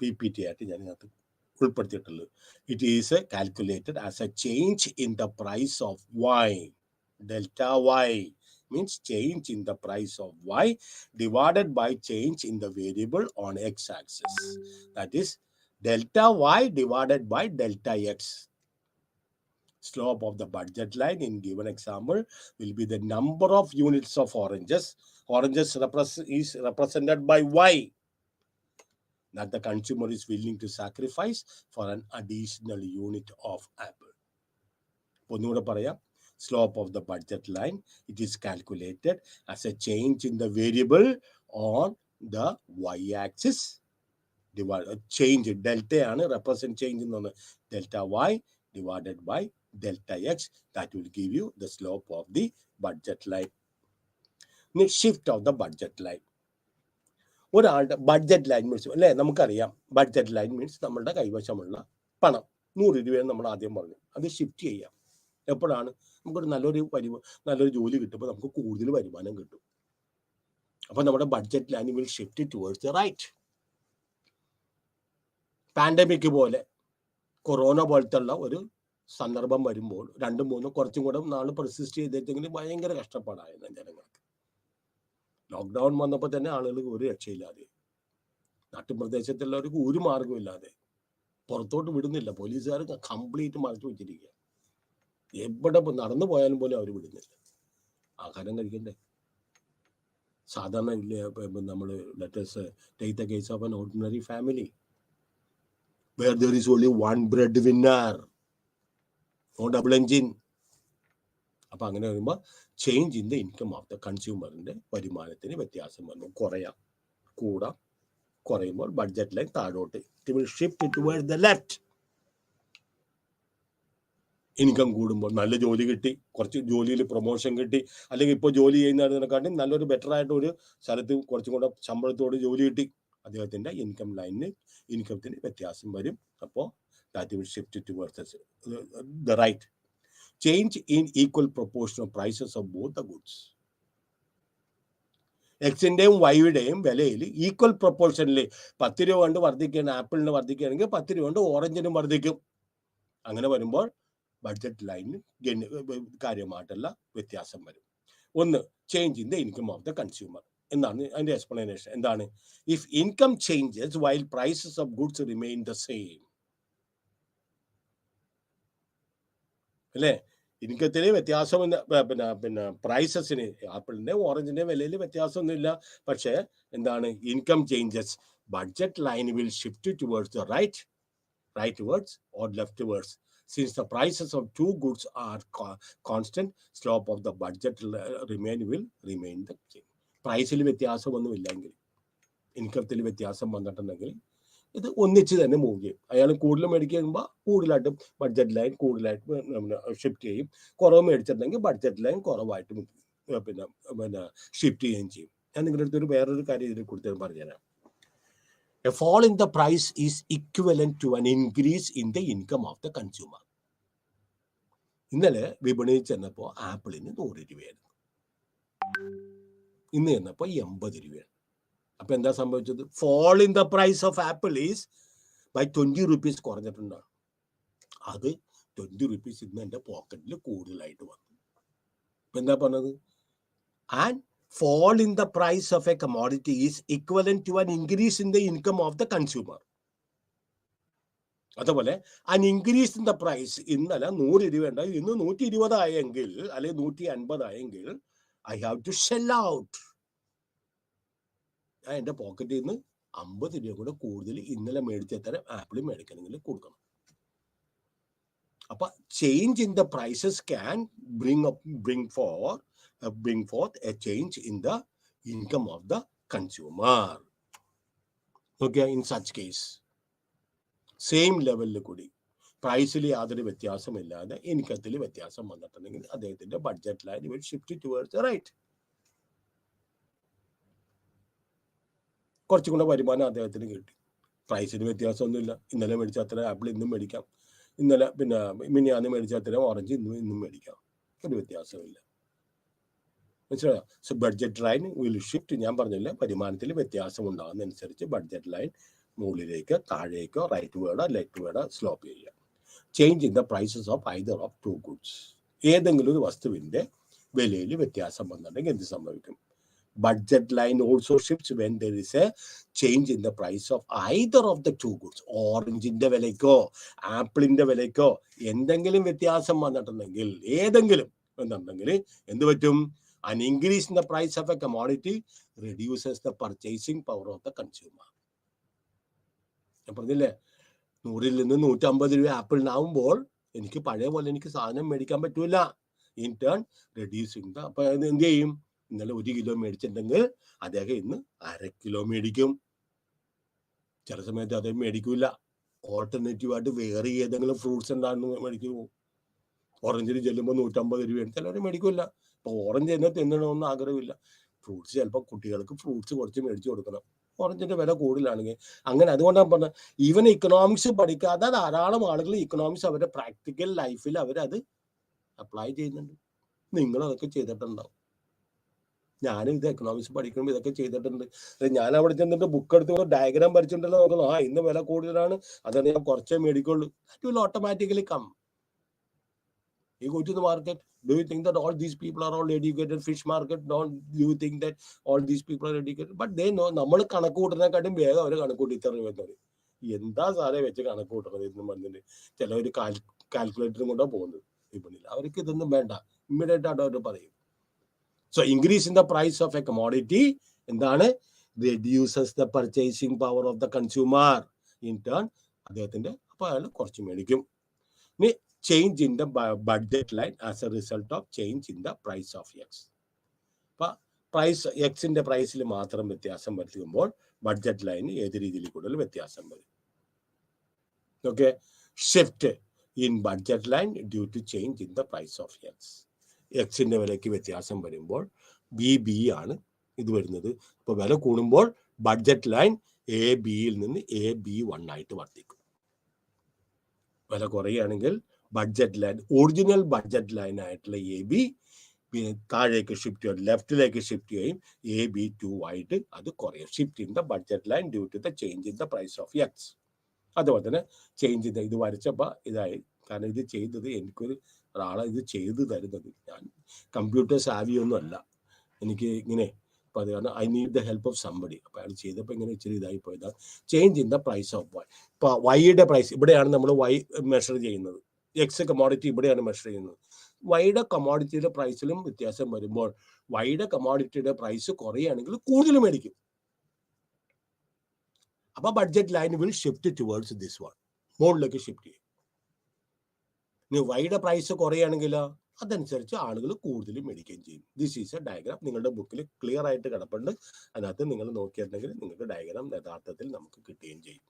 PPT ആയിട്ട് ഞാൻ ഇതിനകത്ത് ഉൾപ്പെടുത്തിയിട്ടുള്ളത്. It is calculated as a change in the price of Y, delta Y, means change in the price of y divided by change in the variable on x-axis. That is delta y divided by delta x. Slope of the budget line in given example will be the number of units of oranges. Oranges is represented by y that the consumer is willing to sacrifice for an additional unit of apple. ഒന്നുകൂടെ പറയാം. Slope of the budget line, it is calculated as a change in the variable on the y-axis. Change delta ആണ് represent change എന്ന് പറഞ്ഞാൽ delta y divided by delta x. That will give you the slope of the budget line. Next, shift of the budget line. ഒരാളുടെ budget line means അല്ലേ, നമുക്കറിയാം budget line means നമ്മളുടെ കൈവശമുള്ള പണം 100 രൂപയെന്ന് നമ്മൾ ആദ്യം പറഞ്ഞു. അത് ഷിഫ്റ്റ് ചെയ്യാം. എപ്പോഴാണ് നമുക്കൊരു നല്ലൊരു ജോലി കിട്ടുമ്പോൾ നമുക്ക് കൂടുതൽ വരുമാനം കിട്ടും. അപ്പോൾ നമ്മുടെ budget line will shift towards the right. Pandemic പോലെ കൊറോണ പോലത്തെ ഉള്ള ഒരു സന്ദർഭം വരുമ്പോൾ 2-3 കുറച്ചും കൂടെ നാൾ പെർസിസ്റ്റ് ചെയ്തിട്ടെങ്കിൽ ഭയങ്കര കഷ്ടപ്പാടായിരുന്നു ജനങ്ങൾക്ക്. ലോക്ക്ഡൗൺ വന്നപ്പോൾ തന്നെ ആളുകൾക്ക് ഒരു രക്ഷയില്ലാതെ, നാട്ടുപ്രദേശത്തുള്ളവർക്ക് ഒരു മാർഗമില്ലാതെ, പുറത്തോട്ട് വിടുന്നില്ല. പോലീസുകാർ കംപ്ലീറ്റ് മറച്ചു വെച്ചിരിക്കുക. എവിടെ നടന്നു പോയാലും പോലും അവർ വിടുന്നില്ല. ആഹാരം കഴിക്കണ്ടേ? സാധാരണ നമ്മൾ let's take the case of an ordinary family where there is only one bread winner, no double engine. അപ്പൊ അങ്ങനെ വരുമ്പോൾ change in the income of the കൺസ്യൂമറിന്റെ വരുമാനത്തിന് വ്യത്യാസം വന്നു. കൂടാം. കുറയുമ്പോൾ ബഡ്ജറ്റ് ലൈൻ താഴോട്ട്. It will shift towards the left. Income കൂടുമ്പോൾ നല്ല ജോലി കിട്ടി, കുറച്ച് ജോലിയിൽ പ്രൊമോഷൻ കിട്ടി, അല്ലെങ്കിൽ ഇപ്പോൾ ജോലി ചെയ്യുന്നതിനെക്കാട്ടി നല്ലൊരു ബെറ്റർ ആയിട്ട് ഒരു സ്ഥലത്ത് കുറച്ചും കൂടെ ശമ്പളത്തോട് ജോലി കിട്ടി, അദ്ദേഹത്തിന്റെ ഇൻകത്തിന് വ്യത്യാസം വരും. അപ്പോൾ that will shift towards the right. Change in equal proportion of prices of both the goods. എക്സിന്റെയും വൈയുടെയും വിലയിൽ ഈക്വൽ പ്രൊപ്പോർഷനിൽ 10 രൂപ കൊണ്ട് വർദ്ധിക്കുകയാണ് ആപ്പിളിന് വർദ്ധിക്കുകയാണെങ്കിൽ 10 രൂപ കൊണ്ട് ഓറഞ്ചിനും വർദ്ധിക്കും. അങ്ങനെ വരുമ്പോൾ ബഡ്ജറ്റ് ലൈനിൽ കാര്യമായിട്ടുള്ള വ്യത്യാസം വരും. ഒന്ന്, change in the income of the consumer. എന്താണ് അതിന്റെ എക്സ്പ്ലനേഷൻ? എന്താണ്? If income changes while prices of goods remain the same. അല്ലേ? ഇൻകത്തിന് വ്യത്യാസം പിന്നെ പ്രൈസസിന് ആപ്പിളിന്റെ ഓറഞ്ചിന്റെ വിലയിൽ വ്യത്യാസമൊന്നുമില്ല. പക്ഷേ എന്താണ്? Income changes, budget line will shift towards the rightwards or leftwards. Since the prices of two goods are constant, slope of the budget will remain the same. പ്രൈസിൽ വ്യത്യാസമൊന്നുമില്ലെങ്കിൽ, ഇൻകത്തിൽ വ്യത്യാസം വന്നിട്ടുണ്ടെങ്കിൽ ഇത് ഒന്നിച്ച് തന്നെ മൂവ് ചെയ്യും. അയാൾ കൂടുതൽ മേടിക്കുമ്പോൾ കൂടുതലായിട്ട് ബഡ്ജറ്റ് ലൈൻ കൂടുതലായിട്ട് ഷിഫ്റ്റ് ചെയ്യും. കുറവ് മേടിച്ചിട്ടുണ്ടെങ്കിൽ ബഡ്ജറ്റ് ലൈൻ കുറവായിട്ട് പിന്നെ ഷിഫ്റ്റ് ചെയ്യുകയും ചെയ്യും. ഞാൻ നിങ്ങളുടെ അടുത്തൊരു വേറൊരു കാര്യം ഇതിനെ കുറിച്ച് പറഞ്ഞുതരാം. A fall in the price is equivalent to an increase in the income of the consumer. ഇന്നലെ വിപണിയിൽ ചെന്നപ്പോൾ ആപ്പിളിന് 100 രൂപയായിരുന്നു, ഇന്ന് ചെന്നപ്പോൾ 80 രൂപയാണ്. അപ്പൊ എന്താ സംഭവിച്ചത്? fall in the price of apple is by 20 rupees കുറഞ്ഞിട്ടുണ്ടാണ്. അത് 20 rupees ഇന്ന് എൻ്റെ പോക്കറ്റിൽ കൂടുതലായിട്ട് വന്നു. ഇപ്പൊ എന്താ പറഞ്ഞത്? And fall in the price of a commodity is equivalent to an increase in the income of the consumer. അതുപോലെ an increase in the price, ഇന്നലെ 100 രൂപ ഉണ്ടായി, ഇന്ന് 120 ആയെങ്കിൽ അല്ലെങ്കിൽ 150 ആയെങ്കിൽ I have to sell out. ഞാൻ എൻ്റെ പോക്കറ്റിൽ നിന്ന് 50 രൂപ കൂടെ കൂടുതൽ ഇന്നലെ മേടിച്ച തരം ആപ്പിൾ മേടിക്കണമെങ്കിൽ കൊടുക്കണം. അപ്പൊ change in the prices can bring forth a change in the income of the consumer. Okay, in such case, same ലെവലിൽ കൂടി പ്രൈസിൽ യാതൊരു വ്യത്യാസമില്ലാതെ ഇൻകത്തിൽ വ്യത്യാസം വന്നിട്ടുണ്ടെങ്കിൽ അദ്ദേഹത്തിന്റെ budget line will shift towards right. കുറച്ചും കൂടെ വരുമാനം അദ്ദേഹത്തിന് കിട്ടി. പ്രൈസിന് വ്യത്യാസമൊന്നുമില്ല. ഇന്നലെ മേടിച്ച അത്ര ആപ്പിൾ ഇന്നും മേടിക്കാം, ഇന്നലെ മിനിയാന്ന് മേടിച്ച അത്ര ഓറഞ്ച് ഇന്നും മേടിക്കാം, ഒരു വ്യത്യാസമില്ല. മനസ്സിലായോ? So budget line will shift. ഞാൻ പറഞ്ഞില്ല, വരുമാനത്തിൽ വ്യത്യാസം ഉണ്ടാകുന്നതനുസരിച്ച് ബഡ്ജറ്റ് ലൈൻ മുകളിലേക്കോ താഴേക്കോ റൈറ്റ് വേർഡോ ലെഫ്റ്റ് വേർഡോ സ്ലോപ്പ് ചെയ്യുക. Change in the prices of either of two goods. ഏതെങ്കിലും ഒരു വസ്തുവിന്റെ വിലയിൽ വ്യത്യാസം വന്നിട്ടുണ്ടെങ്കിൽ എന്ത് സംഭവിക്കും? Budget line also shifts when there is a change in the price of either of the two goods. ഓറഞ്ചിന്റെ വിലയ്ക്കോ ആപ്പിളിന്റെ വിലയ്ക്കോ എന്തെങ്കിലും വ്യത്യാസം വന്നിട്ടുണ്ടെങ്കിൽ, ഏതെങ്കിലും എന്നുണ്ടെങ്കിൽ എന്ത് പറ്റും? An increase in the price of a commodity reduces the purchasing power of the consumer. ഞാൻ പറഞ്ഞില്ലേ, 100 നിന്ന് 150 രൂപ ആപ്പിളിനാവുമ്പോൾ എനിക്ക് പഴയ പോലെ എനിക്ക് സാധനം മേടിക്കാൻ പറ്റൂല. ഇൻ ടേൺ റെഡ്യൂസിങ് ദ, അപ്പൊ എന്ത് ചെയ്യും? ഇന്നലെ 1 കിലോ മേടിച്ചിട്ടുണ്ടെങ്കിൽ അദ്ദേഹം ഇന്ന് 1/2 കിലോ മേടിക്കും. ചില സമയത്ത് അദ്ദേഹം മേടിക്കൂല. ഓൾട്ടർനേറ്റീവ് ആയിട്ട് വേറെ ഏതെങ്കിലും ഫ്രൂട്ട്സ് ഉണ്ടാകുന്ന മേടിക്കുമോ? ഓറഞ്ചിന് ചെല്ലുമ്പോൾ 150 രൂപയാണ്, ചിലവർ മേടിക്കില്ല. ഇപ്പൊ ഓറഞ്ച് തന്നെ തിന്നണമെന്ന് ആഗ്രഹമില്ല. ഫ്രൂട്ട്സ് ചിലപ്പോൾ കുട്ടികൾക്ക് ഫ്രൂട്ട്സ് കുറച്ച് മേടിച്ചു കൊടുക്കണം, ഓറഞ്ചിന്റെ വില കൂടുതലാണെങ്കിൽ. അങ്ങനെ അതുകൊണ്ടാണ് പറഞ്ഞത്, ഈവൻ ഇക്കണോമിക്സ് പഠിക്കാതെ ധാരാളം ആളുകൾ ഇക്കണോമിക്സ് അവരുടെ പ്രാക്ടിക്കൽ ലൈഫിൽ അവരത് അപ്ലൈ ചെയ്യുന്നുണ്ട്. നിങ്ങളതൊക്കെ ചെയ്തിട്ടുണ്ടാവും. ഞാനും ഇത് എക്കണോമിക്സ് പഠിക്കുമ്പോൾ ഇതൊക്കെ ചെയ്തിട്ടുണ്ട്. ഞാൻ അവിടെ ചെന്നിട്ട് ബുക്ക് എടുത്ത് ഡയഗ്രാം വരച്ചിട്ടുണ്ടല്ലോ നോക്കുന്നത്, ഇന്ന് വില കൂടുതലാണ്, അതാണ് ഞാൻ കുറച്ചേ മേടിക്കുള്ളൂ. That will automatically come. You go to the market, do you think that all these people are all educated? Fish market, don't you think that all these people are educated? But they know, നമ്മൾ കണക്ക് കൂട്ടുന്നതിനെക്കാട്ടും വേഗം അവർ കണക്ക് കൂട്ടി ഇത്ര രൂപ. എന്താ സാറേ വെച്ച് കണക്ക് കൂട്ടുന്നത് എന്ന് പറഞ്ഞിട്ട് ചിലവർ കാൽക്കുലേറ്ററും കൊണ്ടാണ് പോകുന്നത് വിപണിയിൽ. അവർക്ക് ഇതൊന്നും വേണ്ട, ഇമ്മീഡിയറ്റ് ആയിട്ട് അവർ പറയും. So increase in the price of a commodity എന്താണ്? Reduces the purchasing power of the consumer. In turn അദ്ദേഹത്തിന്റെ അപ്പോൾ അയാൾ കുറച്ച് മേടിക്കും. ഇനി change in the budget line as a result of change in the price of X. അപ്പൊ price എക്സിന്റെ പ്രൈസിൽ മാത്രം വ്യത്യാസം വരുത്തുമ്പോൾ ബഡ്ജറ്റ് ലൈന് ഏത് രീതിയിൽ കൂടുതൽ വ്യത്യാസം വരും? Okay, shift in budget line due to change in the price of X. എക്സിന്റെ വിലയ്ക്ക് വ്യത്യാസം വരുമ്പോൾ ബി ആണ് ഇത് വരുന്നത്. ഇപ്പൊ വില കൂടുമ്പോൾ ബഡ്ജറ്റ് ലൈൻ AB നിന്ന് AB1 ആയിട്ട് വർദ്ധിക്കും. വില കുറയുകയാണെങ്കിൽ budget line, original budget line ആയിട്ടുള്ള AB താഴേക്ക് ഷിഫ്റ്റ് ചെയ്യും, ലെഫ്റ്റിലേക്ക് ഷിഫ്റ്റ് ചെയ്യും, AB2 ആയിട്ട് അത് കുറയും. Shift in the budget line due to the change in the price of X. അതുപോലെ തന്നെ ചേഞ്ച് ഇത് വരച്ചപ്പോൾ ഇതായി. കാരണം ഇത് ചെയ്തത് ഒരാളെ ഇത് ചെയ്തു തരുന്നത്, ഞാൻ കമ്പ്യൂട്ടർ സാവിയൊന്നും അല്ല, എനിക്ക് ഇങ്ങനെ അപ്പോൾ അത് കാരണം I need the help of somebody. അപ്പോൾ അയാൾ ചെയ്തപ്പോൾ ഇങ്ങനെ ഇച്ചിരി ഇതായി പോയതാണ്. Change in the price of Y. ഇപ്പോൾ വൈയുടെ പ്രൈസ് ഇവിടെയാണ് നമ്മൾ വൈ മെഷർ ചെയ്യുന്നത്, എക്സ് കമോഡിറ്റി ഇവിടെയാണ് മെഷർ ചെയ്യുന്നത്. വൈയുടെ കമോഡിറ്റിയുടെ പ്രൈസിലും വ്യത്യാസം വരുമ്പോൾ വൈയുടെ കമോഡിറ്റിയുടെ പ്രൈസ് കുറയുകയാണെങ്കിൽ കൂടുതൽ മേടിക്കും. അപ്പോൾ budget line will shift towards this one, മുകളിലേക്ക് ഷിഫ്റ്റ് ചെയ്യും. ഇനി വൈയുടെ പ്രൈസ് കുറയുകയാണെങ്കിലോ അതനുസരിച്ച് ആളുകൾ കൂടുതൽ മേടിക്കുകയും ചെയ്യും. ദിസ് ഈസ് എ ഡയഗ്രാം, നിങ്ങളുടെ ബുക്കിൽ ക്ലിയർ ആയിട്ട് കിടപ്പുണ്ട്. അതിനകത്ത് നിങ്ങൾ നോക്കിയിട്ടുണ്ടെങ്കിൽ നിങ്ങൾക്ക് ഡയഗ്രാം യഥാർത്ഥത്തിൽ നമുക്ക് കിട്ടുകയും ചെയ്യും.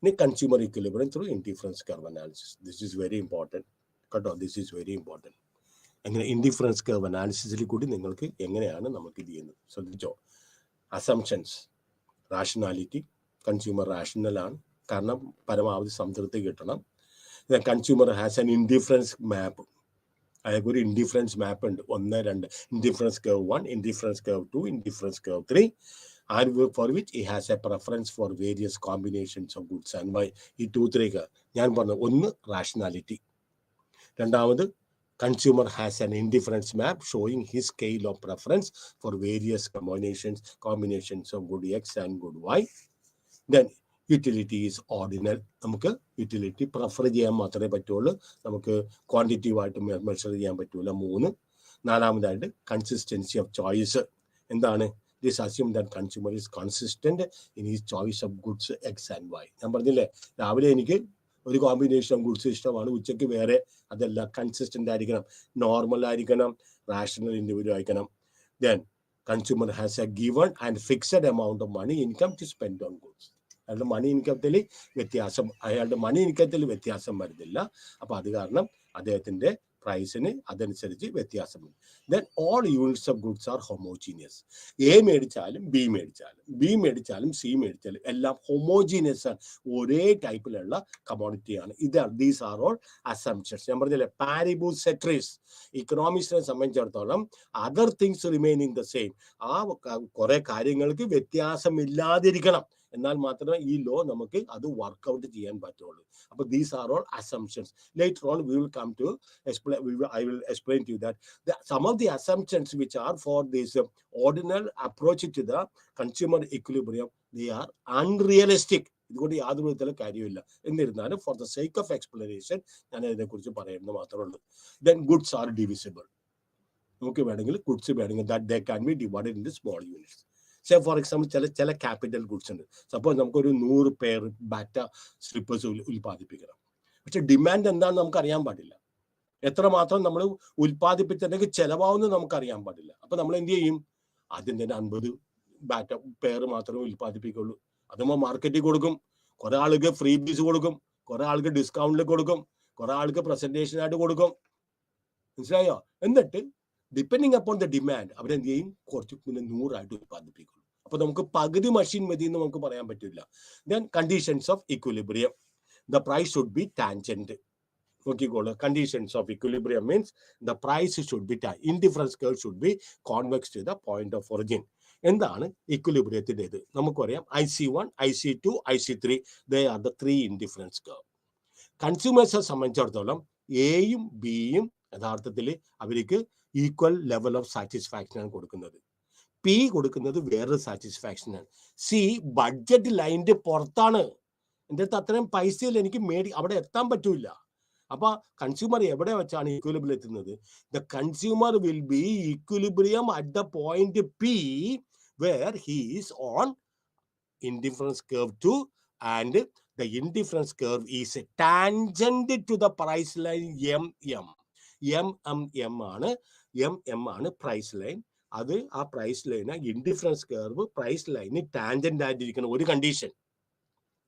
ഇനി consumer equilibrium through indifference curve analysis. This is very important കേട്ടോ, ദിസ് ഈസ് വെരി ഇമ്പോർട്ടൻറ്റ്. അങ്ങനെ ഇൻഡിഫറൻസ് കർവ് അനാലിസിസിൽ കൂടി നിങ്ങൾക്ക് എങ്ങനെയാണ് നമുക്ക് ഇത് ചെയ്യുന്നത് ശ്രദ്ധിച്ചോ. അസംഷൻസ്, റാഷണാലിറ്റി, കൺസ്യൂമർ റാഷണലാണ്, കാരണം പരമാവധി സംതൃപ്തി കിട്ടണം. The consumer has an indifference map. അയാൾക്ക് ഒരു ഇൻഡിഫറൻസ് മാപ്പ് ഉണ്ട്, 1, 2, indifference curve 1, indifference curve 2, indifference curve 3, and for which he has a preference for various combinations of goods and why. ഈ 2, 3 ഞാൻ പറഞ്ഞു, ഒന്ന് റാഷണാലിറ്റി, രണ്ടാമത് consumer has an indifference map showing his scale of preference for various combinations of good X and good Y. Then utility is ordinal. നമുക്ക് utility prefer ചെയ്യാൻ മാത്രമേ പറ്റുള്ളൂ, നമുക്ക് ക്വാണ്ടിറ്റീവായിട്ട് മെഷർ ചെയ്യാൻ പറ്റൂല. 3, നാലാമതായിട്ട് കൺസിസ്റ്റൻസി ഓഫ് ചോയ്സ്. എന്താണ്? This assume that consumer is consistent in his choice of goods X and Y. ഞാൻ പറഞ്ഞില്ലേ, രാവിലെ എനിക്ക് ഒരു കോമ്പിനേഷൻ ഓഫ് ഗുഡ്സ് ഇഷ്ടമാണ്, ഉച്ചയ്ക്ക് വേറെ. അതെല്ലാം കൺസിസ്റ്റന്റ് ആയിരിക്കണം, നോർമൽ ആയിരിക്കണം, റാഷണൽ ഇൻഡിവിജ്വൽ ആയിരിക്കണം. Then consumer has a given and fixed amount of money income to spend on goods. അയാളുടെ മണി ഇൻകത്തിൽ വ്യത്യാസം വരുന്നില്ല. അപ്പൊ അത് കാരണം അദ്ദേഹത്തിന്റെ പ്രൈസിന് അതനുസരിച്ച് വ്യത്യാസം വരും. Then all units of goods are homogeneous. A മേടിച്ചാലും ബി മേടിച്ചാലും സി മേടിച്ചാലും എല്ലാം ഹോമോജീനിയസ് ആണ്, ഒരേ ടൈപ്പിലുള്ള കമോഡിറ്റിയാണ്. These are all assumptions. ഞാൻ പറഞ്ഞില്ലേ, പാരിബൂസ് സെട്രീസ്. ഇക്കണോമിക്സിനെ സംബന്ധിച്ചിടത്തോളം other things remaining the same. ആ കുറെ കാര്യങ്ങൾക്ക് വ്യത്യാസമില്ലാതിരിക്കണം. എന്നാൽ മാത്രമേ ഈ ലോ നമുക്ക് അത് വർക്ക്ഔട്ട് ചെയ്യാൻ പറ്റുള്ളൂ. അപ്പോൾ these are all assumptions. Later on we will come to explain. I will explain to you that some of the assumptions which are for this ordinary approach to the consumer equilibrium, they are unrealistic. ഇതുകൊണ്ട് യാതൊരു വിധത്തിലുള്ള കാര്യമില്ല. എന്നിരുന്നാലും for the sake of explanation ഞാൻ ഇതിനെക്കുറിച്ച് പറയുന്നത് മാത്രമേ ഉള്ളൂ. Then goods are divisible. നമുക്ക് വേണമെങ്കിൽ ഗുഡ്സ് വേണമെങ്കിൽ that they can be divided in small units. Say for example ചില ക്യാപിറ്റൽ ഗുഡ്സ് ഉണ്ട്. സപ്പോസ് നമുക്കൊരു 100 പെയർ ബാറ്റ സ്ലിപ്പേഴ്സ് ഉൽപ്പാദിപ്പിക്കണം. പക്ഷെ ഡിമാൻഡ് എന്താണെന്ന് നമുക്ക് അറിയാൻ പാടില്ല. എത്രമാത്രം നമ്മൾ ഉൽപ്പാദിപ്പിച്ചിട്ടുണ്ടെങ്കിൽ ചിലവാകുന്നത് നമുക്ക് അറിയാൻ പാടില്ല. അപ്പൊ നമ്മൾ എന്ത് ചെയ്യും? ആദ്യം തന്നെ 50 ബാറ്റ പെയർ മാത്രമേ ഉൽപ്പാദിപ്പിക്കുള്ളൂ. അതുമ്പോൾ മാർക്കറ്റിൽ കൊടുക്കും, കുറെ ആൾക്ക് ഫ്രീ പീസ് കൊടുക്കും, കുറെ ആൾക്ക് ഡിസ്കൗണ്ടിൽ കൊടുക്കും, കുറെ ആൾക്ക് പ്രസന്റേഷനായിട്ട് കൊടുക്കും. മനസ്സിലായോ? എന്നിട്ട് ഡിപ്പെൻഡിങ് അപ്പോൺ ദ ഡിമാൻഡ് അവരെന്ത് ചെയ്യും? കുറച്ച് പിന്നെ 100 ഉൽപ്പാദിപ്പിക്കുള്ളൂ. അപ്പൊ നമുക്ക് പകുതി മെഷീൻ മതി എന്ന് നമുക്ക് പറയാൻ പറ്റില്ല. Then conditions of equilibrium. The price should be tangent. നോക്കിക്കോളൂ, conditions of equilibrium means the price should be indifference curve should be convex to the point of origin. എന്താണ് ഇക്വിലിബ്രിയത്തിൻ്റെത്? നമുക്കറിയാം IC1, IC2, IC3 they are the 3 indifference curve. കൺസ്യൂമേഴ്സിനെ സംബന്ധിച്ചിടത്തോളം എയും ബിയും യഥാർത്ഥത്തിൽ അവർക്ക് ഈക്വൽ ലെവൽ ഓഫ് സാറ്റിസ്ഫാക്ഷനാണ് കൊടുക്കുന്നത്. പി കൊടുക്കുന്നത് വേറൊരു സാറ്റിസ്ഫാക്ഷനാണ്. സി ബഡ്ജറ്റ് ലൈനിന്റെ പുറത്താണ്. എൻ്റെ അടുത്ത് അത്രയും പൈസയിൽ എനിക്ക് അവിടെ എത്താൻ പറ്റൂല. അപ്പൊ കൺസ്യൂമർ എവിടെ വെച്ചാണ് ഈക്വിലിബ്രിയം എത്തുന്നത്? The consumer will be equilibrium at the point P where he is on indifference curve 2 and the indifference curve is tangent to the price line MM ആണ് പ്രൈസ് ലൈൻ. അത് ആ പ്രൈസ് ലൈന് indifference curve price ലൈന് tangent ആയിട്ടിരിക്കുന്ന ഒരു condition.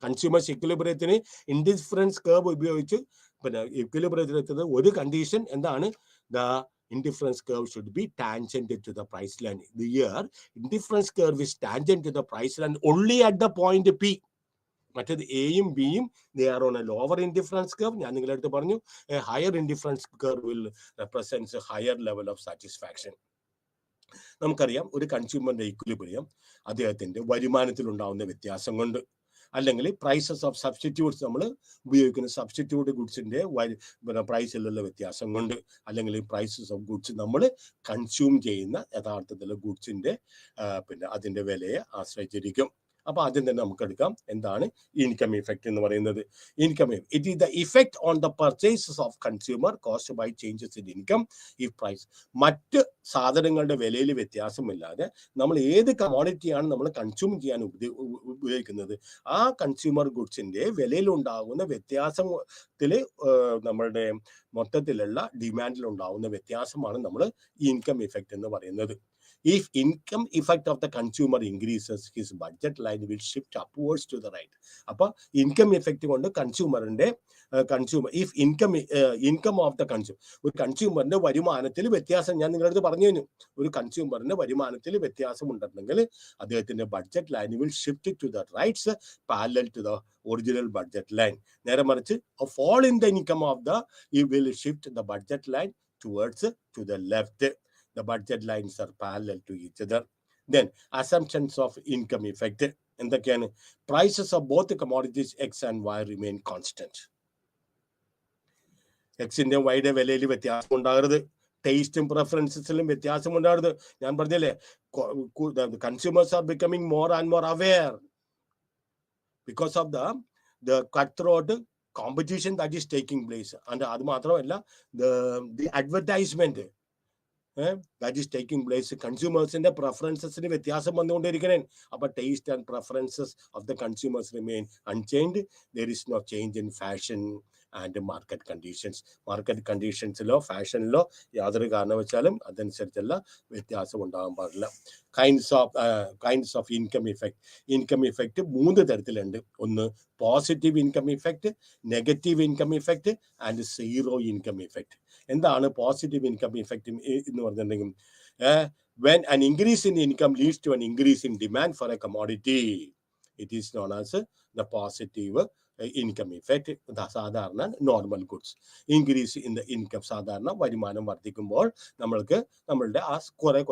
Consumers ഇക്വിലിബ്രിയത്തിന് indifference curve ഉപയോഗിച്ച് പിന്നെ ഇക്വിലിബ്രിയത്തിൽ എത്തുന്നത് ഒരു കണ്ടീഷൻ. എന്താണ്? The indifference curve should be tangent to the price line. The year indifference curve is tangent to the price line only at the point P. മറ്റേത് എയും ബിയും they are on a lower indifference curve. ഞാൻ നിങ്ങളുടെ അടുത്ത് പറഞ്ഞു a higher indifference curve will represents a higher level of satisfaction. നമുക്കറിയാം ഒരു കൺസ്യൂമറിന്റെ equilibrium അദ്ദേഹത്തിന്റെ വരുമാനത്തിൽ ഉണ്ടാവുന്ന വ്യത്യാസം കൊണ്ട്, അല്ലെങ്കിൽ പ്രൈസസ് ഓഫ് സബ്സ്റ്റിറ്റ്യൂട്ട്സ്, നമ്മൾ ഉപയോഗിക്കുന്ന സബ്സ്റ്റിറ്റ്യൂട്ട് ഗുഡ്സിന്റെ പ്രൈസിലുള്ള വ്യത്യാസം കൊണ്ട്, അല്ലെങ്കിൽ പ്രൈസസ് ഓഫ് ഗുഡ്സ് നമ്മൾ കൺസ്യൂം ചെയ്യുന്ന യഥാർത്ഥത്തിലുള്ള ഗുഡ്സിന്റെ പിന്നെ അതിന്റെ വിലയെ ആശ്രയിച്ചിരിക്കും. അപ്പൊ ആദ്യം തന്നെ നമുക്ക് എടുക്കാം എന്താണ് ഇൻകം ഇഫക്റ്റ് എന്ന് പറയുന്നത്. Income it is the effect on the purchases of consumer caused by changes in income if price. മറ്റ് സാധനങ്ങളുടെ വിലയിൽ വ്യത്യാസമില്ലാതെ നമ്മൾ ഏത് കമോഡിറ്റിയാണ് നമ്മൾ കൺസ്യൂം ചെയ്യാൻ ഉപയോഗിക്കുന്നത്, ആ കൺസ്യൂമർ ഗുഡ്സിന്റെ വിലയിൽ ഉണ്ടാകുന്ന വ്യത്യാസത്തില് നമ്മളുടെ മൊത്തത്തിലുള്ള ഡിമാൻഡിൽ ഉണ്ടാകുന്ന വ്യത്യാസമാണ് നമ്മൾ ഇൻകം ഇഫക്റ്റ് എന്ന് പറയുന്നത്. If income effect of the consumer increases, his budget line will shift upwards to the right. അപ്പോൾ ഇൻകം എഫക്റ്റ് കൊണ്ട് കൺസ്യൂമറിന്റെ if income of the consumer, ഒരു കൺസ്യൂമറിന്റെ വരുമാനത്തിൽ വ്യത്യാസം ഞാൻ നിങ്ങളുടെ അടുത്ത് പറഞ്ഞു കഴിഞ്ഞു. ഒരു കൺസ്യൂമറിന്റെ വരുമാനത്തിൽ വ്യത്യാസം ഉണ്ടെങ്കിൽ അദ്ദേഹത്തിന്റെ budget line will shift to the rights parallel to the original budget line. നേരെ മറിച്ച് fall in the income of the it will shift the budget line towards to the left. The budget lines are parallel to each other. Then assumptions of income effect. എന്തൊക്കെയാണ്? Prices of both the commodities X and Y remain constant. എക്സിന്റെ വൈയുടെ വിലയിൽ വ്യത്യാസം ഉണ്ടാകരുത്, ടേസ്റ്റും പ്രിഫറൻസസിലും വ്യത്യാസം ഉണ്ടാകരുത്. ഞാൻ പറഞ്ഞില്ലേ, consumers are becoming more and more aware because of the cutthroat competition that is taking place. And അത് മാത്രമല്ല, the advertisement that is taking place. കൺസ്യൂമേഴ്സിന്റെ പ്രിഫറൻസസിന് വ്യത്യാസം വന്നുകൊണ്ടിരിക്കണേ. അപ്പൊ taste and preferences of the consumers remain unchanged. there is no change in fashion and market conditions. Market കണ്ടീഷൻസിലോ ഫാഷനിലോ യാതൊരു കാരണവശാലും അതനുസരിച്ചുള്ള വ്യത്യാസം ഉണ്ടാകാൻ പാടില്ല. Kinds of income effect. Income effect 3 തരത്തിലുണ്ട്. ഒന്ന് positive income effect, negative income effect and zero income effect. എന്താണ് പോസിറ്റീവ് ഇൻകം ഇഫക്റ്റ് എന്ന് പറഞ്ഞിട്ടുണ്ടെങ്കിൽ, when an increase in income leads to an increase in demand for a commodity, it is known as the positive income effect സാധാരണ normal goods. Increase in the income, സാധാരണ വരുമാനം വർദ്ധിക്കുമ്പോൾ നമ്മൾക്ക് നമ്മളുടെ ആ കുറെ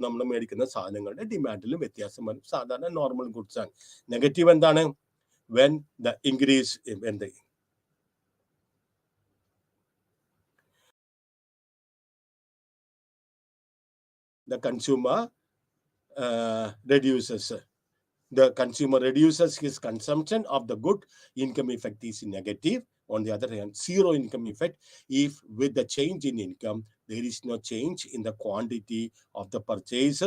നമ്മൾ മേടിക്കുന്ന സാധനങ്ങളുടെ ഡിമാൻഡിലും വ്യത്യാസം വരും. സാധാരണ നോർമൽ ഗുഡ്സ് ആണ്. നെഗറ്റീവ് എന്താണ്? When the increase the consumer reduces. The consumer reduces his consumption of the good, income effect is negative. On the other hand, zero income effect, if with the change in income, there is no change in the quantity of the purchase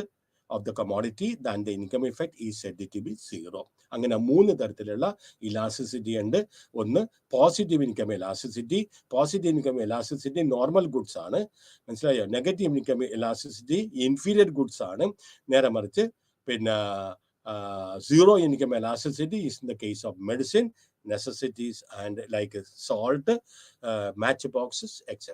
of the commodity, then the income effect is said to be zero. അങ്ങനെ 3 തരത്തിലുള്ള elasticity ഉണ്ട്. ഒന്ന് positive income elasticity. Positive income elasticity normal goods ആണ്, മനസ്സിലായോ? Negative income elasticity inferior goods ആണ്. നേരെ മറിച്ച് പിന്നെ zero income elasticity is in the case of medicine, necessities, and like salt, matchboxes, etc.